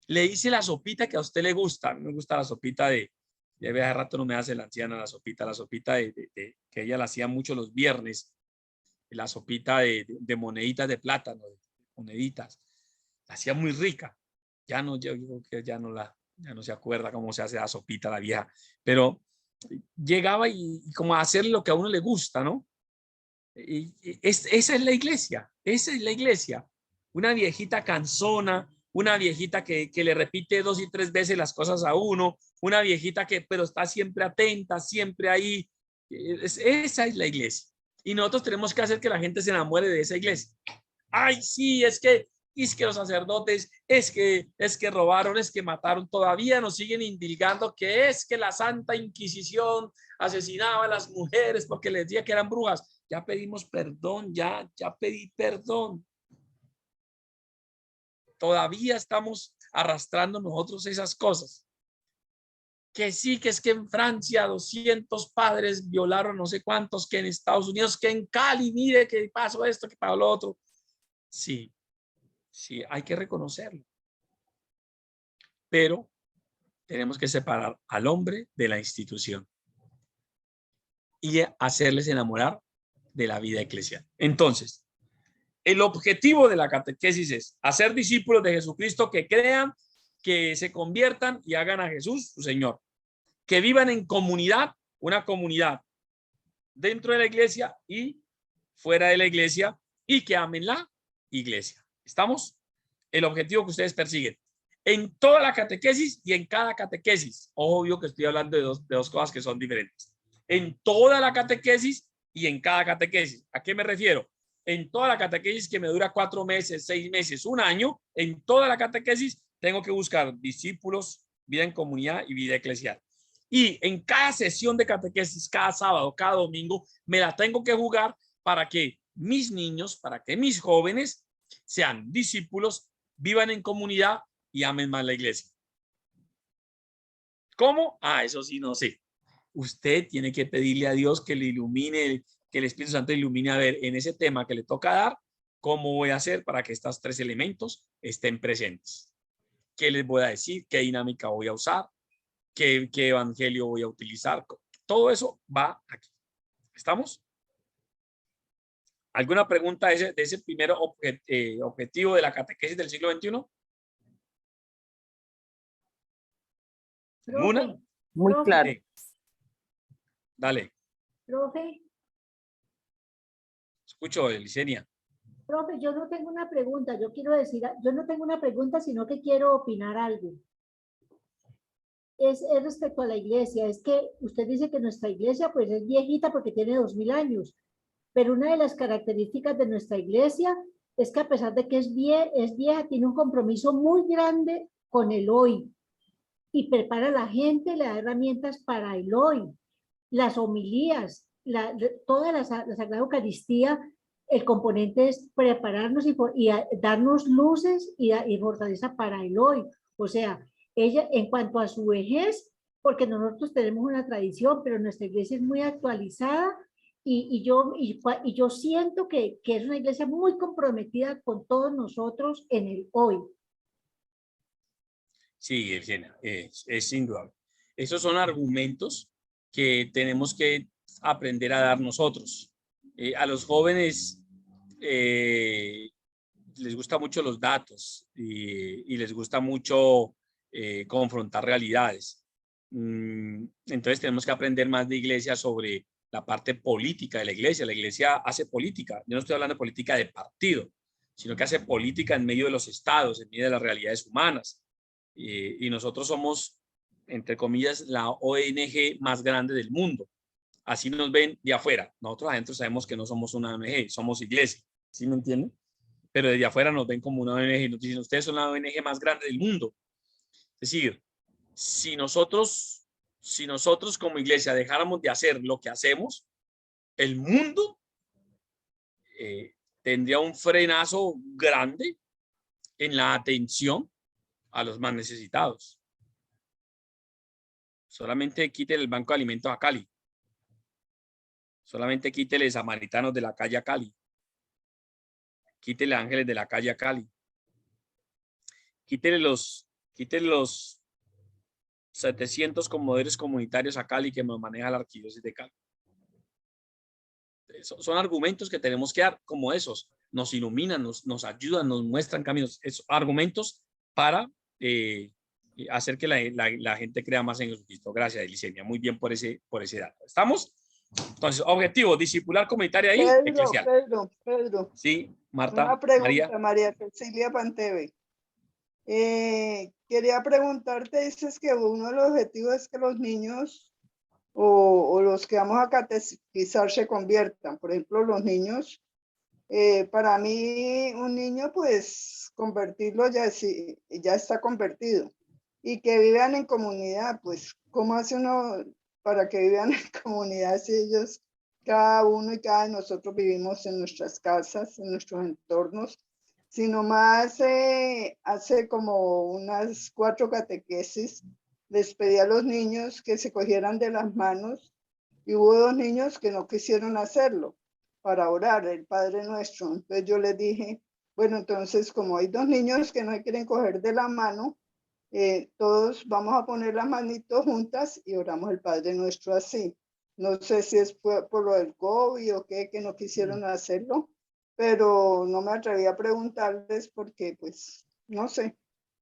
Speaker 1: Le hice la sopita que a usted le gusta. Me gusta la sopita ya hace rato no me hace la anciana la sopita que ella la hacía mucho los viernes, la sopita de moneditas de plátano, de moneditas. La hacía muy rica. Ya no, yo creo que ya no se acuerda cómo se hace la sopita la vieja, pero llegaba y como a hacer lo que a uno le gusta, ¿no? Esa es la iglesia, una viejita cansona, una viejita que le repite 2 y 3 veces las cosas a uno, una viejita pero está siempre atenta, siempre ahí. Esa es la iglesia. Y nosotros tenemos que hacer que la gente se enamore de esa iglesia. Ay, sí, es que los sacerdotes, es que robaron, es que mataron, todavía nos siguen indilgando que es que la Santa Inquisición asesinaba a las mujeres porque les decía que eran brujas. Ya pedimos perdón, ya pedí perdón. Todavía estamos arrastrando nosotros esas cosas. Que sí, que es que en Francia 200 padres violaron no sé cuántos, que en Estados Unidos, que en Cali, mire que pasó esto, que pasó lo otro. Sí, hay que reconocerlo. Pero tenemos que separar al hombre de la institución y hacerles enamorar de la vida eclesial. Entonces, el objetivo de la catequesis es hacer discípulos de Jesucristo que crean, que se conviertan y hagan a Jesús su Señor. Que vivan en comunidad, una comunidad dentro de la iglesia y fuera de la iglesia, y que amen la iglesia. ¿Estamos? El objetivo que ustedes persiguen en toda la catequesis y en cada catequesis. Obvio que estoy hablando de dos cosas que son diferentes. En toda la catequesis y en cada catequesis. ¿A qué me refiero? En toda la catequesis que me dura 4 meses, 6 meses, 1 año, en toda la catequesis tengo que buscar discípulos, vida en comunidad y vida eclesial. Y en cada sesión de catequesis, cada sábado, cada domingo, me la tengo que jugar para que mis niños, para que mis jóvenes sean discípulos, vivan en comunidad y amen más la iglesia. ¿Cómo? Eso sí, no sé. Usted tiene que pedirle a Dios que le ilumine, que el Espíritu Santo ilumine a ver en ese tema que le toca dar, cómo voy a hacer para que estos 3 elementos estén presentes. ¿Qué les voy a decir? ¿Qué dinámica voy a usar? ¿Qué evangelio voy a utilizar? Todo eso va aquí. ¿Estamos? ¿Alguna pregunta de ese primer objetivo de la catequesis del siglo XXI? ¿Alguna?
Speaker 3: Muy claro.
Speaker 1: Dale.
Speaker 5: Profe,
Speaker 1: Escucho, Licenia.
Speaker 5: profe, yo no tengo una pregunta, yo no tengo una pregunta, sino que quiero opinar algo. Es respecto a la iglesia, es que usted dice que nuestra iglesia pues es viejita porque tiene 2000 años,
Speaker 9: pero una de las características de nuestra iglesia es que a pesar de que es vieja, tiene un compromiso muy grande con el hoy y prepara a la gente, le da herramientas para el hoy. Las homilías, toda la Sagrada Eucaristía, el componente es prepararnos y darnos luces y fortaleza para el hoy. O sea, ella en cuanto a su vejez, porque nosotros tenemos una tradición, pero nuestra iglesia es muy actualizada y yo siento que es una iglesia muy comprometida con todos nosotros en el hoy.
Speaker 1: Sí, Virginia, es indudable. Esos son argumentos que tenemos que aprender a dar nosotros. A los jóvenes les gustan mucho los datos y les gusta mucho confrontar realidades. Entonces tenemos que aprender más de iglesia sobre la parte política de la iglesia. La iglesia hace política. Yo no estoy hablando de política de partido, sino que hace política en medio de los estados, en medio de las realidades humanas. Y nosotros somos, entre comillas, la ONG más grande del mundo. Así nos ven de afuera. Nosotros adentro sabemos que no somos una ONG, somos iglesia. ¿Sí me entienden? Pero desde afuera nos ven como una ONG y nos dicen, ustedes son la ONG más grande del mundo. Es decir, si nosotros como iglesia dejáramos de hacer lo que hacemos, el mundo tendría un frenazo grande en la atención a los más necesitados. Solamente quítele el banco de alimentos a Cali. Solamente quítele samaritanos de la calle a Cali. Quítele ángeles de la calle a Cali. Quítele los 700 comedores comunitarios a Cali que nos maneja la arquidiócesis de Cali. Son argumentos que tenemos que dar como esos. Nos iluminan, nos ayudan, nos muestran caminos. Esos argumentos para hacer que la gente crea más en Jesucristo. Gracias, Elisenia. Muy bien por ese dato. ¿Estamos? Entonces, objetivo, discipular comunitaria ahí, eclesial.
Speaker 10: Pedro.
Speaker 1: Sí, Marta.
Speaker 10: Una pregunta, María Cecilia Panteve. Quería preguntarte, dices que uno de los objetivos es que los niños o los que vamos a catequizar se conviertan. Por ejemplo, los niños, para mí un niño, pues convertirlo ya está convertido. Y que vivan en comunidad, pues ¿cómo hace uno para que vivan en comunidad si ellos, cada uno y cada de nosotros vivimos en nuestras casas, en nuestros entornos? Sino más hace como unas 4 catequesis, les pedí a los niños que se cogieran de las manos y hubo 2 niños que no quisieron hacerlo para orar el Padre Nuestro. Entonces yo les dije, bueno, entonces como hay 2 niños que no se quieren coger de la mano, todos vamos a poner las manitos juntas y oramos el Padre Nuestro así. No sé si es por lo del COVID o qué, que no quisieron hacerlo, pero no me atreví a preguntarles porque, pues, no sé.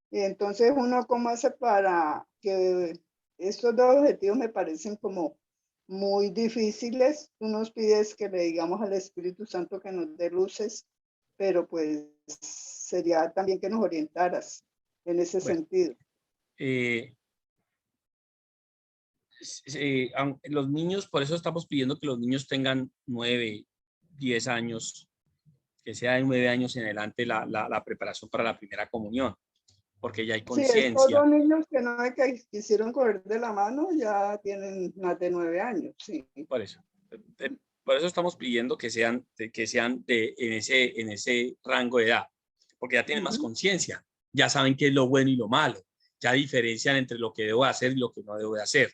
Speaker 10: Y entonces uno cómo hace para que estos 2 objetivos me parecen como muy difíciles. Tú nos pides que le digamos al Espíritu Santo que nos dé luces, pero pues sería también que nos orientaras en ese sentido.
Speaker 1: Los niños, por eso estamos pidiendo que los niños tengan 9, 10 años, que sea de 9 años en adelante la preparación para la primera comunión, porque ya hay conciencia.
Speaker 10: Sí, estos niños que no quisieron coger de la mano ya tienen más de 9 años, sí.
Speaker 1: Por eso estamos pidiendo que sean en ese rango de edad, porque ya tienen más conciencia, ya saben qué es lo bueno y lo malo, ya diferencian entre lo que debo hacer y lo que no debo de hacer.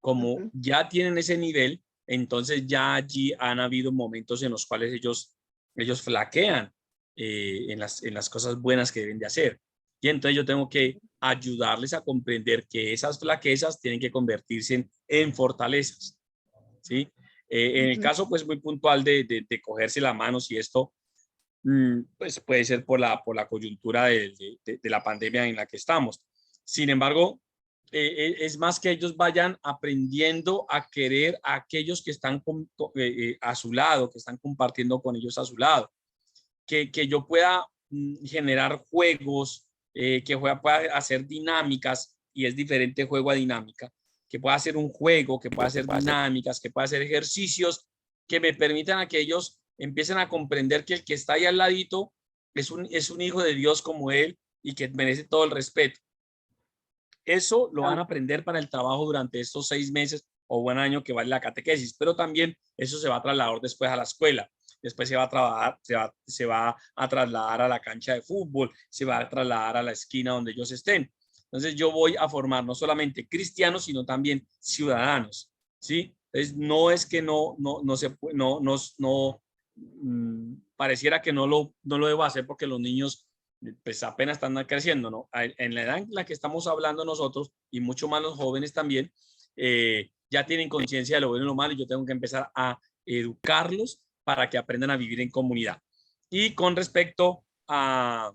Speaker 1: Como ya tienen ese nivel, entonces ya allí han habido momentos en los cuales ellos flaquean en las cosas buenas que deben de hacer. Y entonces yo tengo que ayudarles a comprender que esas flaquezas tienen que convertirse en fortalezas, ¿sí? En el caso pues muy puntual de cogerse las manos y esto, pues puede ser por la coyuntura de la pandemia en la que estamos. Sin embargo, es más que ellos vayan aprendiendo a querer a aquellos que están a su lado, que están compartiendo con ellos a su lado. Que yo pueda generar juegos, que pueda hacer dinámicas, y es diferente juego a dinámica, que pueda hacer un juego, que pueda hacer dinámicas, que pueda hacer ejercicios que me permitan a que ellos empiecen a comprender que el que está ahí al ladito es un hijo de Dios como él y que merece todo el respeto. Eso lo van a aprender para el trabajo durante estos 6 meses o un año que vale la catequesis, pero también eso se va a trasladar después a la escuela. Después se va a trabajar, se va a trasladar a la cancha de fútbol, se va a trasladar a la esquina donde ellos estén. Entonces yo voy a formar no solamente cristianos, sino también ciudadanos, ¿sí? Entonces no es que pareciera que no lo debo hacer porque los niños pues apenas están creciendo, ¿no? En la edad en la que estamos hablando nosotros y mucho más los jóvenes también, ya tienen conciencia de lo bueno y lo malo y yo tengo que empezar a educarlos para que aprendan a vivir en comunidad. Y con respecto a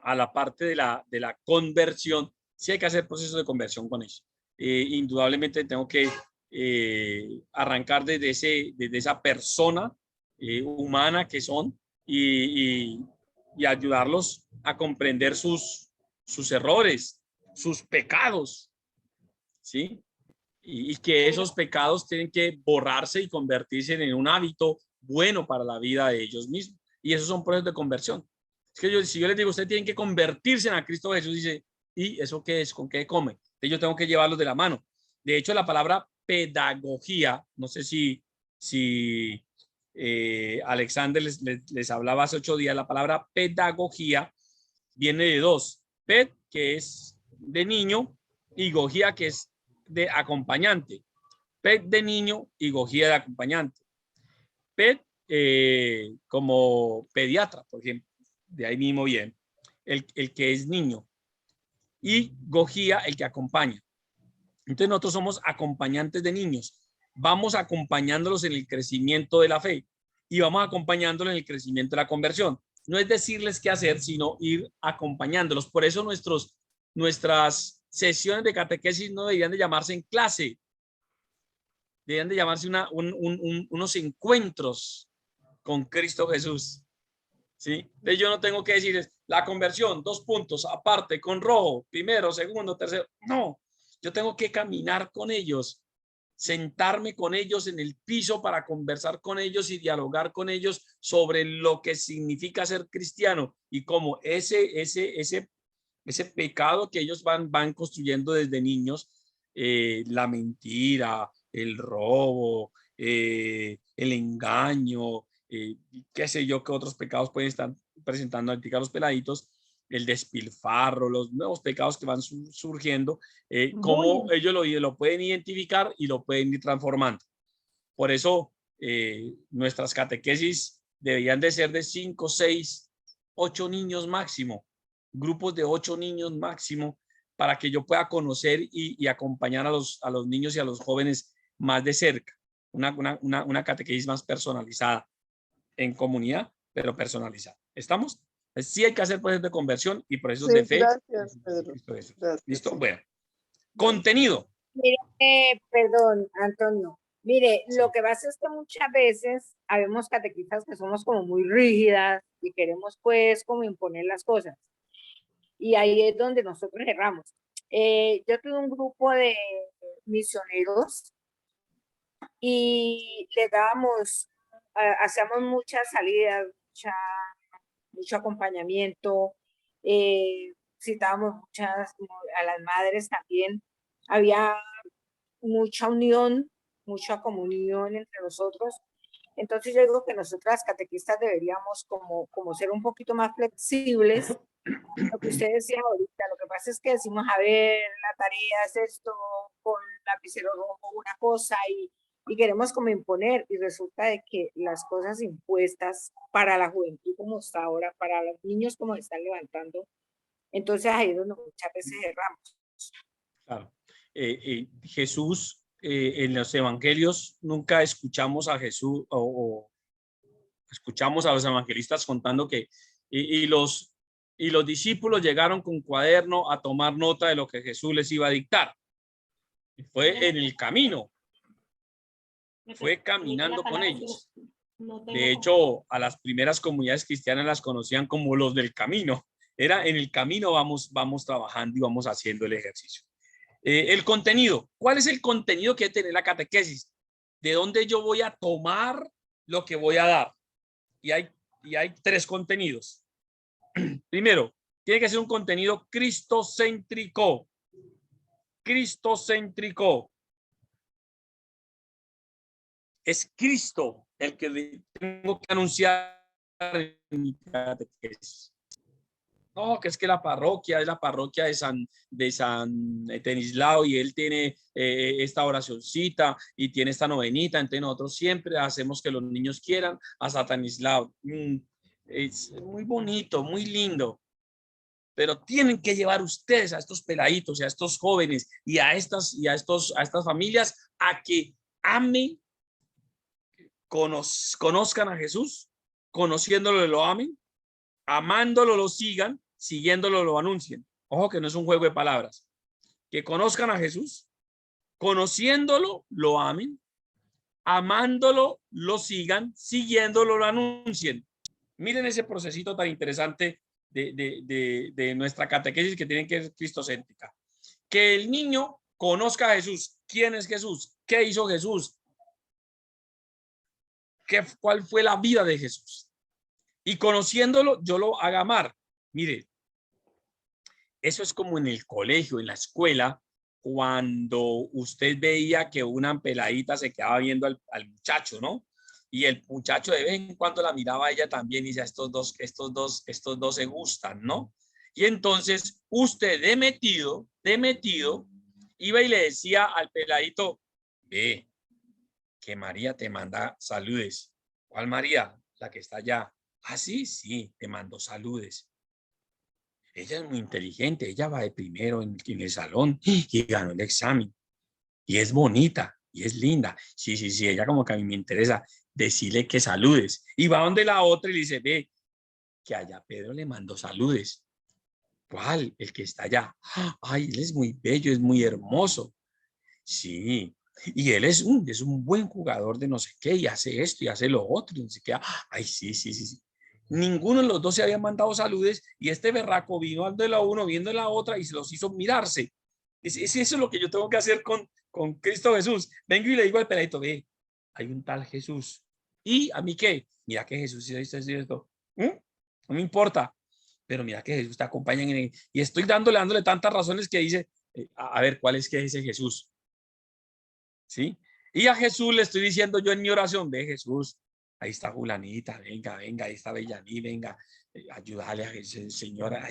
Speaker 1: la parte de la conversión, sí hay que hacer procesos de conversión con ellos. Indudablemente tengo que arrancar desde esa persona humana que son y ayudarlos a comprender sus errores, sus pecados, ¿sí? Y que esos pecados tienen que borrarse y convertirse en un hábito bueno para la vida de ellos mismos. Y esos son procesos de conversión. Es que si yo les digo, ustedes tienen que convertirse en a Cristo Jesús, dice, ¿y eso qué es? ¿Con qué come? Entonces yo tengo que llevarlos de la mano. De hecho, la palabra pedagogía, no sé si Alexander les hablaba hace 8 días, la palabra pedagogía viene de 2. Ped, que es de niño, y gogía, que es de acompañante. Ped de niño y gogía de acompañante. Ped como pediatra, por ejemplo, de ahí mismo bien, el que es niño, y gogía, el que acompaña. Entonces nosotros somos acompañantes de niños, vamos acompañándolos en el crecimiento de la fe y vamos acompañándolos en el crecimiento de la conversión. No es decirles qué hacer, sino ir acompañándolos. Por eso nuestras sesiones de catequesis no deberían de llamarse en clase, deberían de llamarse unos encuentros con Cristo Jesús, ¿sí? Entonces yo no tengo que decirles la conversión, 2 puntos, aparte, con rojo, primero, segundo, tercero. No, yo tengo que caminar con ellos, sentarme con ellos en el piso para conversar con ellos y dialogar con ellos sobre lo que significa ser cristiano y cómo ese pecado que ellos van construyendo desde niños, la mentira, el robo, el engaño, qué sé yo, qué otros pecados pueden estar presentando a los peladitos, el despilfarro, los nuevos pecados que van surgiendo, cómo ellos lo pueden identificar y lo pueden ir transformando. Por eso nuestras catequesis deberían de ser de 5, 6, 8 niños máximo, grupos de 8 niños máximo, para que yo pueda conocer y acompañar a los niños y a los jóvenes más de cerca. Una catequesis más personalizada, en comunidad, pero personalizada. ¿Estamos? Sí hay que hacer procesos de conversión y procesos de fe.
Speaker 10: Gracias, Pedro.
Speaker 1: Gracias. ¿Listo? Bueno. Contenido.
Speaker 7: Mire, perdón, Antonio. Mire, lo que pasa es que muchas veces habemos catequistas que somos como muy rígidas y queremos pues como imponer las cosas. Y ahí es donde nosotros erramos. Yo tuve un grupo de misioneros y les dábamos, hacíamos muchas salidas, mucho acompañamiento, citábamos a las madres también, había mucha unión, mucha comunión entre nosotros. Entonces yo digo que nosotras catequistas deberíamos como ser un poquito más flexibles. Lo que usted decía ahorita, lo que pasa es que decimos, a ver, la tarea es esto, con lapicero rojo una cosa y queremos como imponer, y resulta de que las cosas impuestas para la juventud como está ahora, para los niños como se están levantando, entonces ahí es donde muchas veces erramos.
Speaker 1: Claro. Jesús, en los evangelios nunca escuchamos a Jesús o escuchamos a los evangelistas contando que y los discípulos llegaron con cuaderno a tomar nota de lo que Jesús les iba a dictar. Y fue en el camino. Fue caminando con ellos. De hecho, a las primeras comunidades cristianas las conocían como los del camino. Era en el camino vamos trabajando y vamos haciendo el ejercicio. El contenido. ¿Cuál es el contenido que debe tener la catequesis? ¿De dónde yo voy a tomar lo que voy a dar? Y hay 3 contenidos. Primero, tiene que ser un contenido cristocéntrico. Cristocéntrico. Es Cristo el que tengo que anunciar en mi catequesis. No, que es que la parroquia es la parroquia de San Estanislao y él tiene esta oracioncita y tiene esta novenita. Entonces nosotros siempre hacemos que los niños quieran a San Estanislao. Es muy bonito, muy lindo. Pero tienen que llevar ustedes a estos peladitos y a estos jóvenes y a estas familias a que amen, conozcan a Jesús, conociéndolo lo amen, amándolo lo sigan, siguiéndolo lo anuncien. Ojo que no es un juego de palabras. Que conozcan a Jesús, conociéndolo lo amen, amándolo lo sigan, siguiéndolo lo anuncien. Miren ese procesito tan interesante de nuestra catequesis que tiene que ser cristocéntrica. Que el niño conozca a Jesús. ¿Quién es Jesús? ¿Qué hizo Jesús? ¿Cuál fue la vida de Jesús? Y conociéndolo, yo lo haga amar. Mire, eso es como en el colegio, en la escuela, cuando usted veía que una peladita se quedaba viendo al muchacho, ¿no? Y el muchacho de vez en cuando la miraba a ella también y decía, estos dos se gustan, ¿no? Y entonces usted de metido, iba y le decía al peladito, ve, que María te manda saludes. ¿Cuál María? La que está allá. Ah, sí, te mando saludes. Ella es muy inteligente, ella va de primero en el salón y ganó el examen. Y es bonita, y es linda. Sí, ella como que a mí me interesa decirle que saludes. Y va donde la otra y le dice, ve, que allá Pedro le mandó saludes. ¿Cuál? El que está allá. Ay, él es muy bello, es muy hermoso. Sí, y él es un buen jugador de no sé qué, y hace esto y hace lo otro, y no sé qué. Ay, sí. Ninguno de los dos se había mandado saludes y este berraco vino de la uno, viendo de la otra y se los hizo mirarse. Eso es lo que yo tengo que hacer con Cristo Jesús. Vengo y le digo al peladito, ve, hay un tal Jesús. ¿Y a mí qué? Mira que Jesús hizo esto. No me importa, pero mira que Jesús te acompaña y estoy dándole tantas razones que dice, a ver, ¿cuál es que dice Jesús? ¿Sí? Y a Jesús le estoy diciendo yo en mi oración, ve Jesús, ahí está Julanita, venga, ahí está Bellaní, venga, ayúdale a Jesús, señora,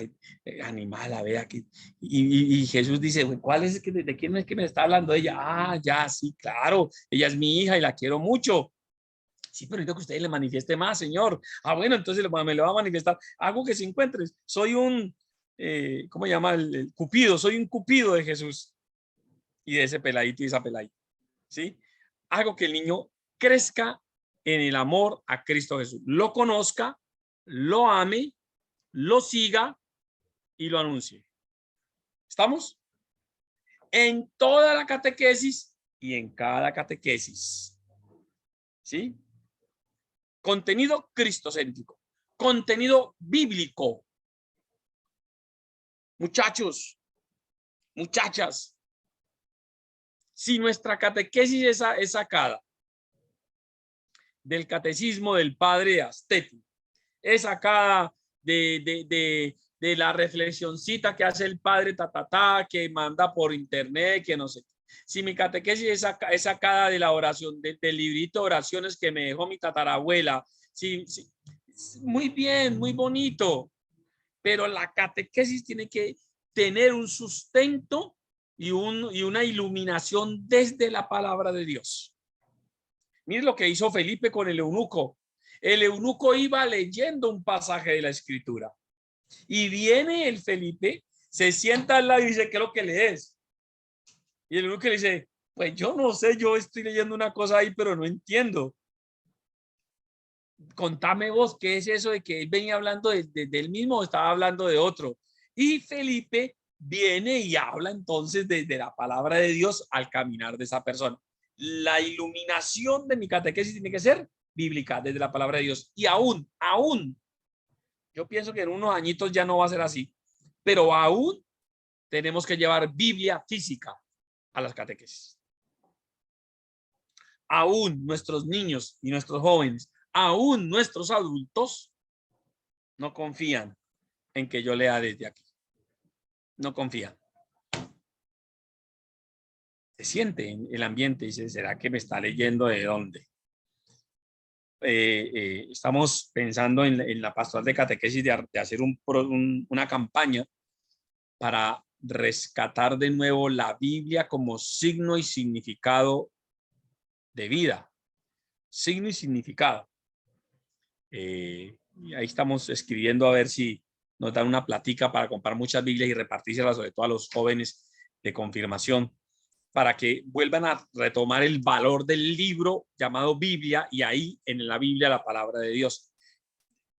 Speaker 1: animala, ve aquí. Y Jesús dice, ¿cuál es de quién es que me está hablando ella? Ah, ya, sí, claro, ella es mi hija y la quiero mucho. Sí, pero necesito que usted le manifieste más, Señor. Ah, bueno, entonces me lo va a manifestar. Algo que se encuentre. Soy un, ¿cómo se llama? El Cupido, soy un Cupido de Jesús. Y de ese peladito y esa peladita. ¿Sí? Hago que el niño crezca en el amor a Cristo Jesús. Lo conozca, lo ame, lo siga y lo anuncie. ¿Estamos? En toda la catequesis y en cada catequesis. ¿Sí? Contenido cristocéntrico. Contenido bíblico. Muchachos, muchachas, si nuestra catequesis es sacada del catecismo del padre Asteti, es sacada de la reflexioncita que hace el padre que manda por internet, que no sé. Si mi catequesis es sacada de la oración, del librito de oraciones que me dejó mi tatarabuela, sí, muy bien, muy bonito, pero la catequesis tiene que tener un sustento y una iluminación desde la palabra de Dios. Miren lo que hizo Felipe con el eunuco. El eunuco iba leyendo un pasaje de la escritura y viene el Felipe, se sienta al lado y dice, ¿qué es lo que lees? Y el eunuco le dice, pues yo no sé, yo estoy leyendo una cosa ahí, pero no entiendo. Contame vos, ¿qué es eso de que él venía hablando de él mismo o estaba hablando de otro? Y Felipe viene y habla entonces de la palabra de Dios al caminar de esa persona. La iluminación de mi catequesis tiene que ser bíblica, desde la palabra de Dios. Y aún, yo pienso que en unos añitos ya no va a ser así, pero aún tenemos que llevar Biblia física a las catequesis. aún nuestros niños y nuestros jóvenes, aún nuestros adultos, no confían en que yo lea desde aquí. No confían. Se siente en el ambiente y dice, ¿será que me está leyendo de dónde? Estamos pensando en la pastoral de catequesis de hacer una campaña para rescatar de nuevo la Biblia como signo y significado de vida. Signo y significado. Y ahí estamos escribiendo a ver si nos dan una platica para comprar muchas Biblias y repartírselas sobre todo a los jóvenes de confirmación, para que vuelvan a retomar el valor del libro llamado Biblia, y ahí en la Biblia la palabra de Dios,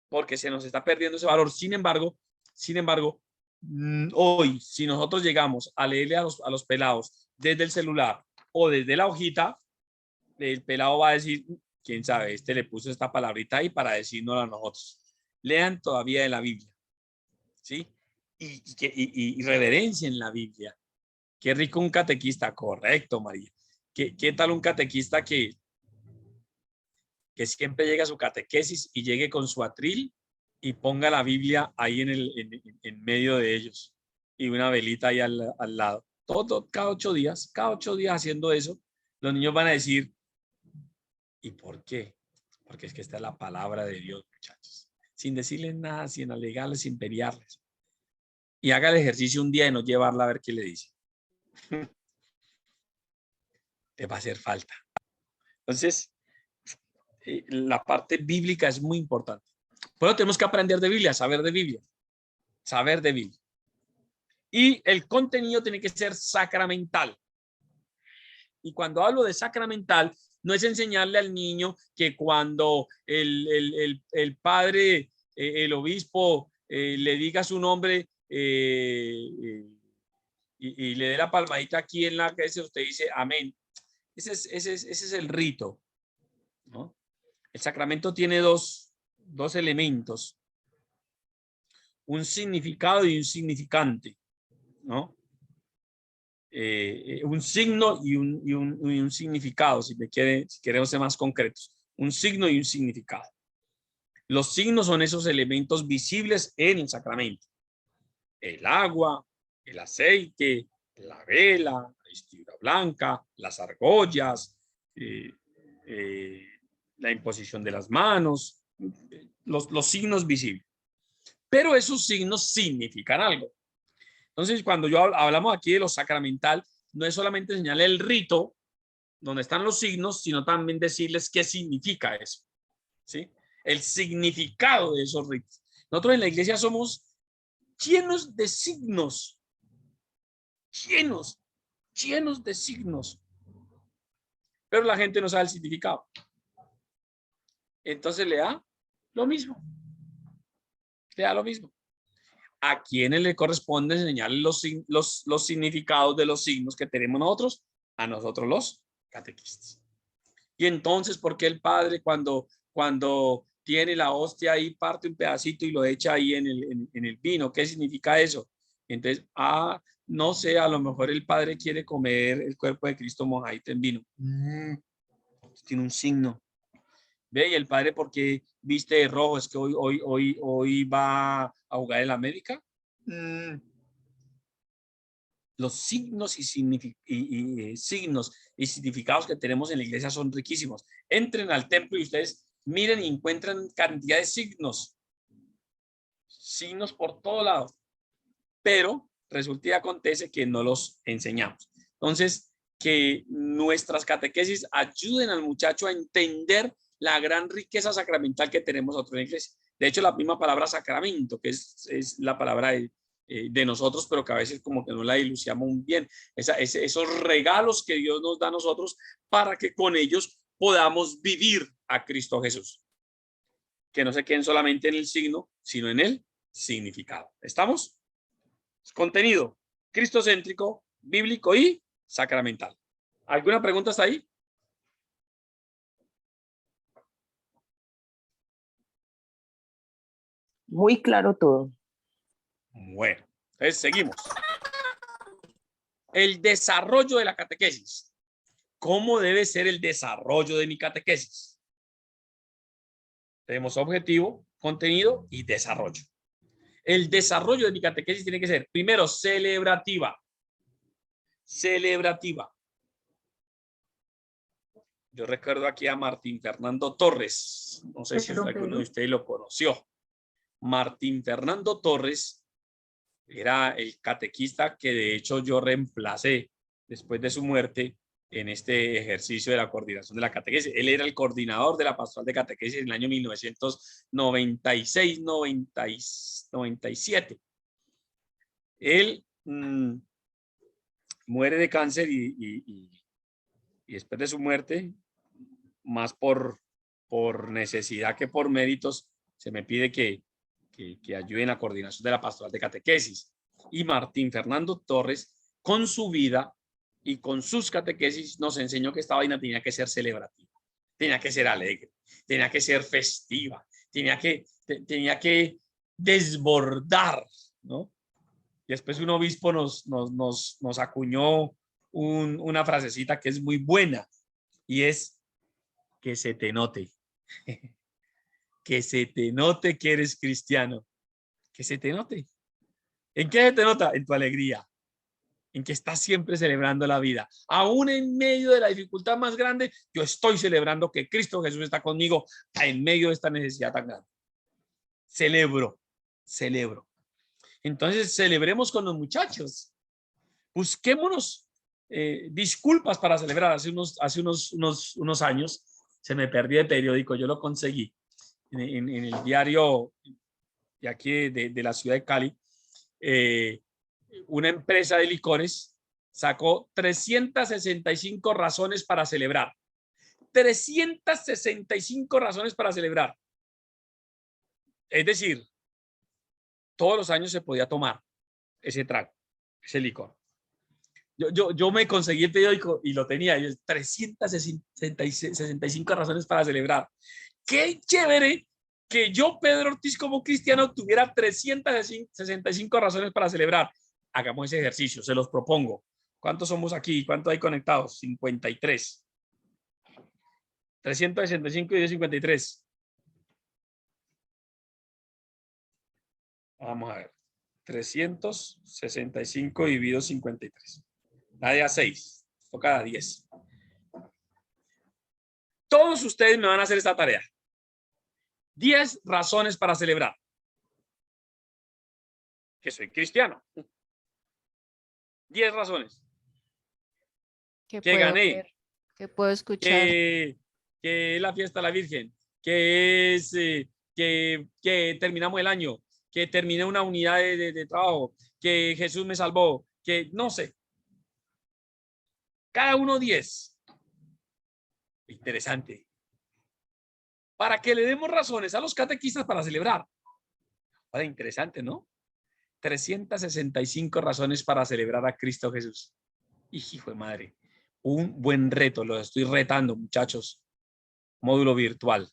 Speaker 1: porque se nos está perdiendo ese valor. Sin embargo, hoy, si nosotros llegamos a leerle a los pelados desde el celular o desde la hojita, el pelado va a decir, quién sabe, este le puso esta palabrita ahí para decirnos a nosotros. Lean todavía de la Biblia, ¿sí? Y reverencien la Biblia. Qué rico un catequista, correcto, María. ¿Qué tal un catequista que siempre llega a su catequesis y llegue con su atril y ponga la Biblia ahí en medio de ellos y una velita ahí al lado? Cada 8 días haciendo eso, los niños van a decir, ¿y por qué? Porque es que esta es la palabra de Dios, muchachos. Sin decirles nada, sin alegarles, sin pelearles. Y haga el ejercicio un día de no llevarla a ver qué le dice. Te va a hacer falta. Entonces, la parte bíblica es muy importante. Por eso tenemos que aprender de Biblia, saber de Biblia. Saber de Biblia. Y el contenido tiene que ser sacramental. Y cuando hablo de sacramental, no es enseñarle al niño que cuando el padre, el obispo, le diga su nombre y le dé la palmadita aquí en la cabeza, usted dice amén. Ese es el rito, ¿no? El sacramento tiene dos elementos, un significado y un significante, ¿no? Un signo y un significado, si queremos ser más concretos, un signo y un significado. Los signos son esos elementos visibles en el sacramento: el agua, el aceite, la vela, la vestidura blanca, las argollas, la imposición de las manos, los signos visibles. Pero esos signos significan algo. Entonces, cuando hablamos aquí de lo sacramental, no es solamente enseñarle el rito, donde están los signos, sino también decirles qué significa eso, ¿sí? El significado de esos ritos. Nosotros en la iglesia somos llenos de signos, llenos de signos, pero la gente no sabe el significado. Entonces le da lo mismo. ¿A quiénes le corresponde enseñarle los significados de los signos que tenemos nosotros? A nosotros los catequistas. Y entonces, ¿por qué el padre cuando tiene la hostia ahí parte un pedacito y lo echa ahí en el vino? ¿Qué significa eso? Entonces, no sé, a lo mejor el padre quiere comer el cuerpo de Cristo mojadito en vino. Tiene un signo. Ve, y el padre, ¿por qué viste de rojo? ¿Es que hoy va a jugar en la América? Los signos y significados que tenemos en la iglesia son riquísimos. Entren al templo y ustedes miren y encuentran cantidad de signos por todo lado, pero resulta y acontece que no los enseñamos. Entonces, que nuestras catequesis ayuden al muchacho a entender la gran riqueza sacramental que tenemos nosotros en la iglesia. De hecho, la misma palabra sacramento, que es la palabra de nosotros, pero que a veces como que no la dilucidamos muy bien. Esos regalos que Dios nos da a nosotros para que con ellos podamos vivir a Cristo Jesús. Que no se queden solamente en el signo, sino en el significado. ¿Estamos? Contenido cristocéntrico, bíblico y sacramental. ¿Alguna pregunta hasta ahí?
Speaker 11: Muy claro todo.
Speaker 1: Bueno, entonces seguimos. El desarrollo de la catequesis. ¿Cómo debe ser el desarrollo de mi catequesis? Tenemos objetivo, contenido y desarrollo. El desarrollo de mi catequesis tiene que ser, primero, celebrativa. Celebrativa. Yo recuerdo aquí a Martín Fernando Torres. No sé si alguno de ustedes lo conoció. Martín Fernando Torres era el catequista que de hecho yo reemplacé después de su muerte en este ejercicio de la coordinación de la catequesis. Él era el coordinador de la pastoral de catequesis en el año 1996-97. Él muere de cáncer y después de su muerte, más por necesidad que por méritos, se me pide que ayude en la coordinación de la pastoral de catequesis. Y Martín Fernando Torres, con su vida y con sus catequesis, nos enseñó que esta vaina tenía que ser celebrativa, tenía que ser alegre, tenía que ser festiva, tenía que desbordar, ¿no? Y después un obispo nos acuñó una frasecita que es muy buena, y es que se te note. Que se te note que eres cristiano. Que se te note. ¿En qué se te nota? En tu alegría. En que estás siempre celebrando la vida. Aún en medio de la dificultad más grande, yo estoy celebrando que Cristo Jesús está conmigo en medio de esta necesidad tan grande. Celebro. Entonces, celebremos con los muchachos. Busquémonos disculpas para celebrar. Hace unos años se me perdió el periódico, yo lo conseguí en el diario de aquí de la ciudad de Cali. Una empresa de licores sacó 365 razones para celebrar. 365 razones para celebrar. Es decir, todos los años se podía tomar ese trago, ese licor. Yo me conseguí el periódico y lo tenía. 365 razones para celebrar. Qué chévere que yo, Pedro Ortiz, como cristiano, tuviera 365 razones para celebrar. Hagamos ese ejercicio, se los propongo. ¿Cuántos somos aquí? ¿Cuántos hay conectados? 53. 365 y 53. Vamos a ver. 365 dividido 53. Nadie a 6. Toca a 10. Todos ustedes me van a hacer esta tarea. 10 razones para celebrar. Que soy cristiano. 10 razones. Que gané.
Speaker 11: Que puedo escuchar.
Speaker 1: Que es la fiesta de la Virgen. Que es que terminamos el año. Que terminé una unidad de trabajo. Que Jesús me salvó. Que no sé. Cada uno 10. Interesante. Para que le demos razones a los catequistas para celebrar. Vale, interesante, ¿no? 365 razones para celebrar a Cristo Jesús. Hijo de madre. Un buen reto. Los estoy retando, muchachos. Módulo virtual.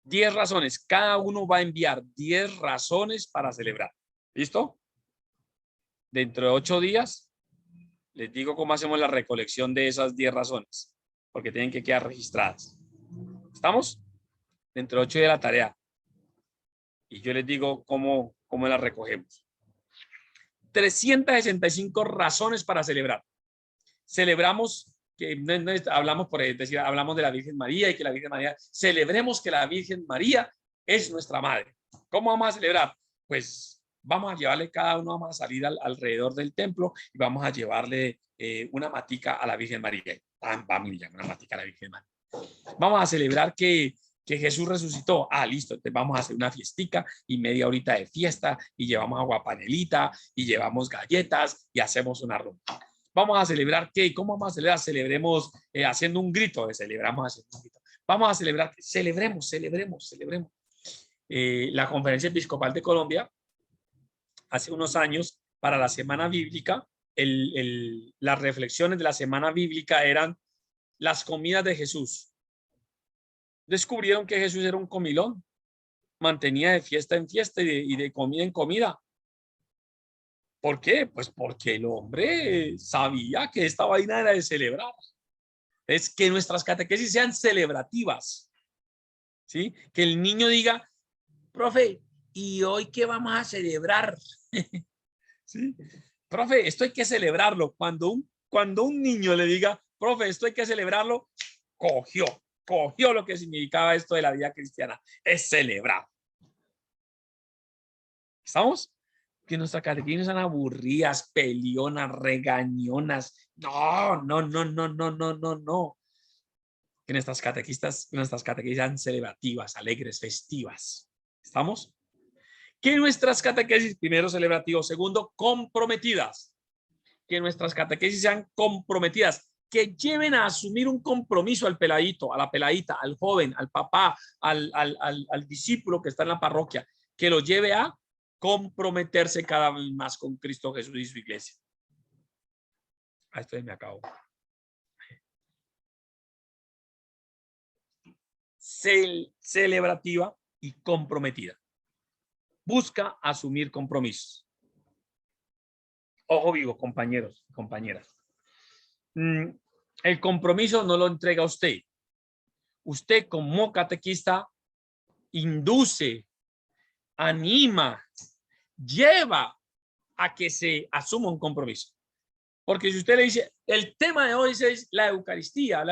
Speaker 1: 10 razones. Cada uno va a enviar 10 razones para celebrar. ¿Listo? Dentro de 8 días les digo cómo hacemos la recolección de esas 10 razones, porque tienen que quedar registradas. ¿Estamos? Dentro de 8 días la tarea. Y yo les digo cómo la recogemos. 365 razones para celebrar. Celebramos, hablamos de la Virgen María y que la Virgen María, celebremos que la Virgen María es nuestra madre. ¿Cómo vamos a celebrar? Pues vamos a llevarle, cada uno vamos a salir alrededor del templo y vamos a llevarle una matica a la Virgen María. Vamos y una matica a la Virgen María. Vamos a celebrar que Jesús resucitó. Listo, entonces vamos a hacer una fiestica y media horita de fiesta y llevamos agua panelita y llevamos galletas y hacemos una rumba. Vamos a celebrar ¿qué? ¿Cómo vamos a celebrar? Celebremos haciendo un grito. Celebramos haciendo un grito. Vamos a celebrar, celebremos. La Conferencia Episcopal de Colombia hace unos años, para la Semana Bíblica, las reflexiones de la Semana Bíblica eran las comidas de Jesús. Descubrieron que Jesús era un comilón, mantenía de fiesta en fiesta y de comida en comida. ¿Por qué? Pues porque el hombre sabía que esta vaina era de celebrar. Es que nuestras catequesis sean celebrativas, ¿sí? Que el niño diga, profe, ¿y hoy qué vamos a celebrar? ¿Sí? Profe, esto hay que celebrarlo. Cuando un niño le diga, profe, esto hay que celebrarlo, cogió lo que significaba esto de la vida cristiana. Es celebrar. ¿Estamos? Que nuestras catequesis sean aburridas, pelionas, regañonas. No. Que nuestras catequistas sean celebrativas, alegres, festivas. ¿Estamos? Que nuestras catequesis, primero celebrativos, segundo comprometidas. Que nuestras catequesis sean comprometidas, que lleven a asumir un compromiso al peladito, a la peladita, al joven, al papá, al discípulo que está en la parroquia, que lo lleve a comprometerse cada vez más con Cristo Jesús y su iglesia. A esto me acabo. Celebrativa y comprometida. Busca asumir compromisos. Ojo vivo, compañeros, compañeras. El compromiso no lo entrega usted. Usted como catequista induce, anima, lleva a que se asuma un compromiso. Porque si usted le dice, el tema de hoy es la Eucaristía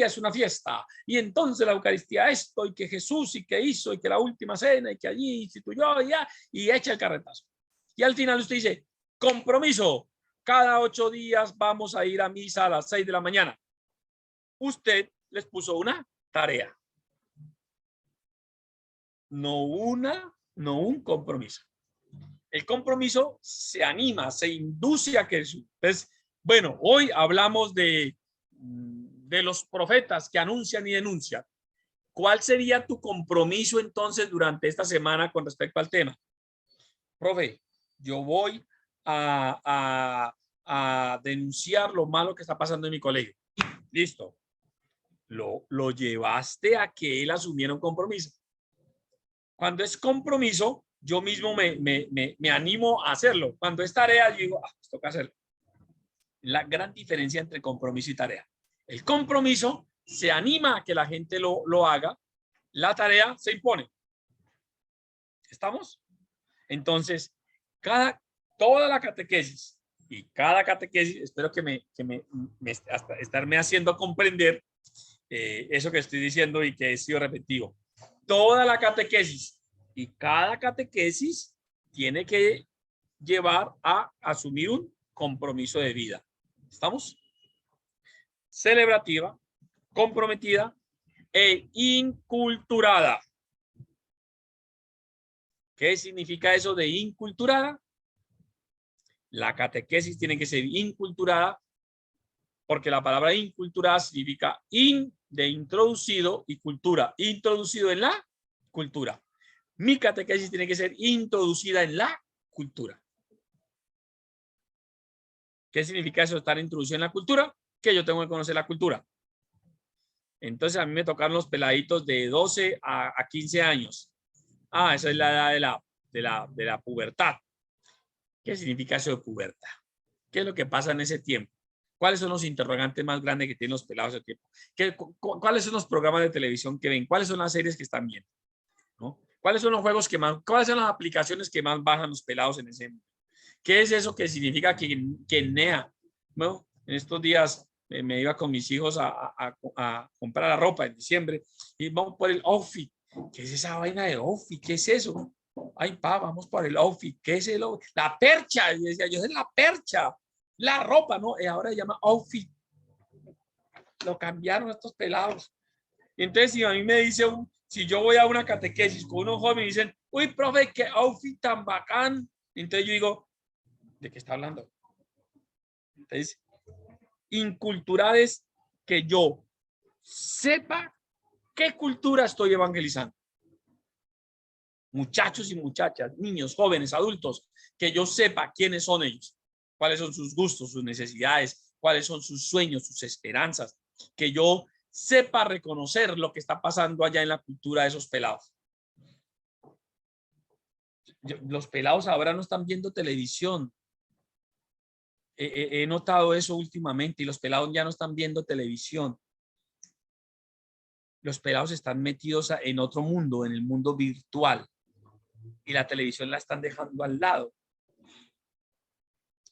Speaker 1: es una fiesta, y entonces la Eucaristía esto, y que Jesús, y que hizo, y que la última cena, y que allí instituyó, y echa el carretazo. Y al final usted dice, compromiso, cada 8 días vamos a ir a misa a las 6 de la mañana. Usted les puso una tarea. No un compromiso. El compromiso se anima, se induce a que eso. Entonces, bueno, hoy hablamos de los profetas que anuncian y denuncian. ¿Cuál sería tu compromiso entonces durante esta semana con respecto al tema? Profe, yo voy a denunciar lo malo que está pasando en mi colegio. Listo. Lo llevaste a que él asumiera un compromiso. Cuando es compromiso, yo mismo me animo a hacerlo. Cuando es tarea, yo digo, pues toca hacerlo. La gran diferencia entre compromiso y tarea. El compromiso se anima a que la gente lo haga. La tarea se impone. ¿Estamos? Entonces, toda la catequesis y cada catequesis, espero que hasta estarme haciendo comprender eso que estoy diciendo y que he sido repetitivo. Toda la catequesis y cada catequesis tiene que llevar a asumir un compromiso de vida. ¿Estamos? Celebrativa, comprometida e inculturada. ¿Qué significa eso de inculturada? La catequesis tiene que ser inculturada porque la palabra inculturada significa de introducido y cultura. Introducido en la cultura. Mi catequesis tiene que ser introducida en la cultura. ¿Qué significa eso, estar introducido en la cultura? Que yo tengo que conocer la cultura. Entonces a mí me tocaron los peladitos de 12 a 15 años. Esa es la edad de la pubertad. ¿Qué significa eso de pubertad? ¿Qué es lo que pasa en ese tiempo? ¿Cuáles son los interrogantes más grandes que tienen los pelados ese tiempo? ¿Cuáles son los programas de televisión que ven? ¿Cuáles son las series que están viendo? ¿No? ¿Cuáles son los juegos que más, cuáles son las aplicaciones que más bajan los pelados en ese momento? ¿Qué es eso que significa que NEA? Bueno, en estos días me iba con mis hijos a comprar la ropa en diciembre y vamos por el outfit. ¿Qué es esa vaina de outfit? ¿Qué es eso? Ay, vamos por el outfit. ¿Qué es el outfit? La percha. Y decía, yo es la percha. La ropa, ¿no? Ahora se llama outfit. Lo cambiaron estos pelados. Entonces, si a mí me dice si yo voy a una catequesis con unos jóvenes y dicen, uy, profe, qué outfit tan bacán. Entonces yo digo, ¿de qué está hablando? Entonces, incultural es que yo sepa qué cultura estoy evangelizando. Muchachos y muchachas, niños, jóvenes, adultos, que yo sepa quiénes son ellos, cuáles son sus gustos, sus necesidades, cuáles son sus sueños, sus esperanzas, que yo sepa reconocer lo que está pasando allá en la cultura de esos pelados. Los pelados ahora no están viendo televisión. He notado eso últimamente y los pelados ya no están viendo televisión. los pelados están metidos en otro mundo, en el mundo virtual, y la televisión la están dejando al lado.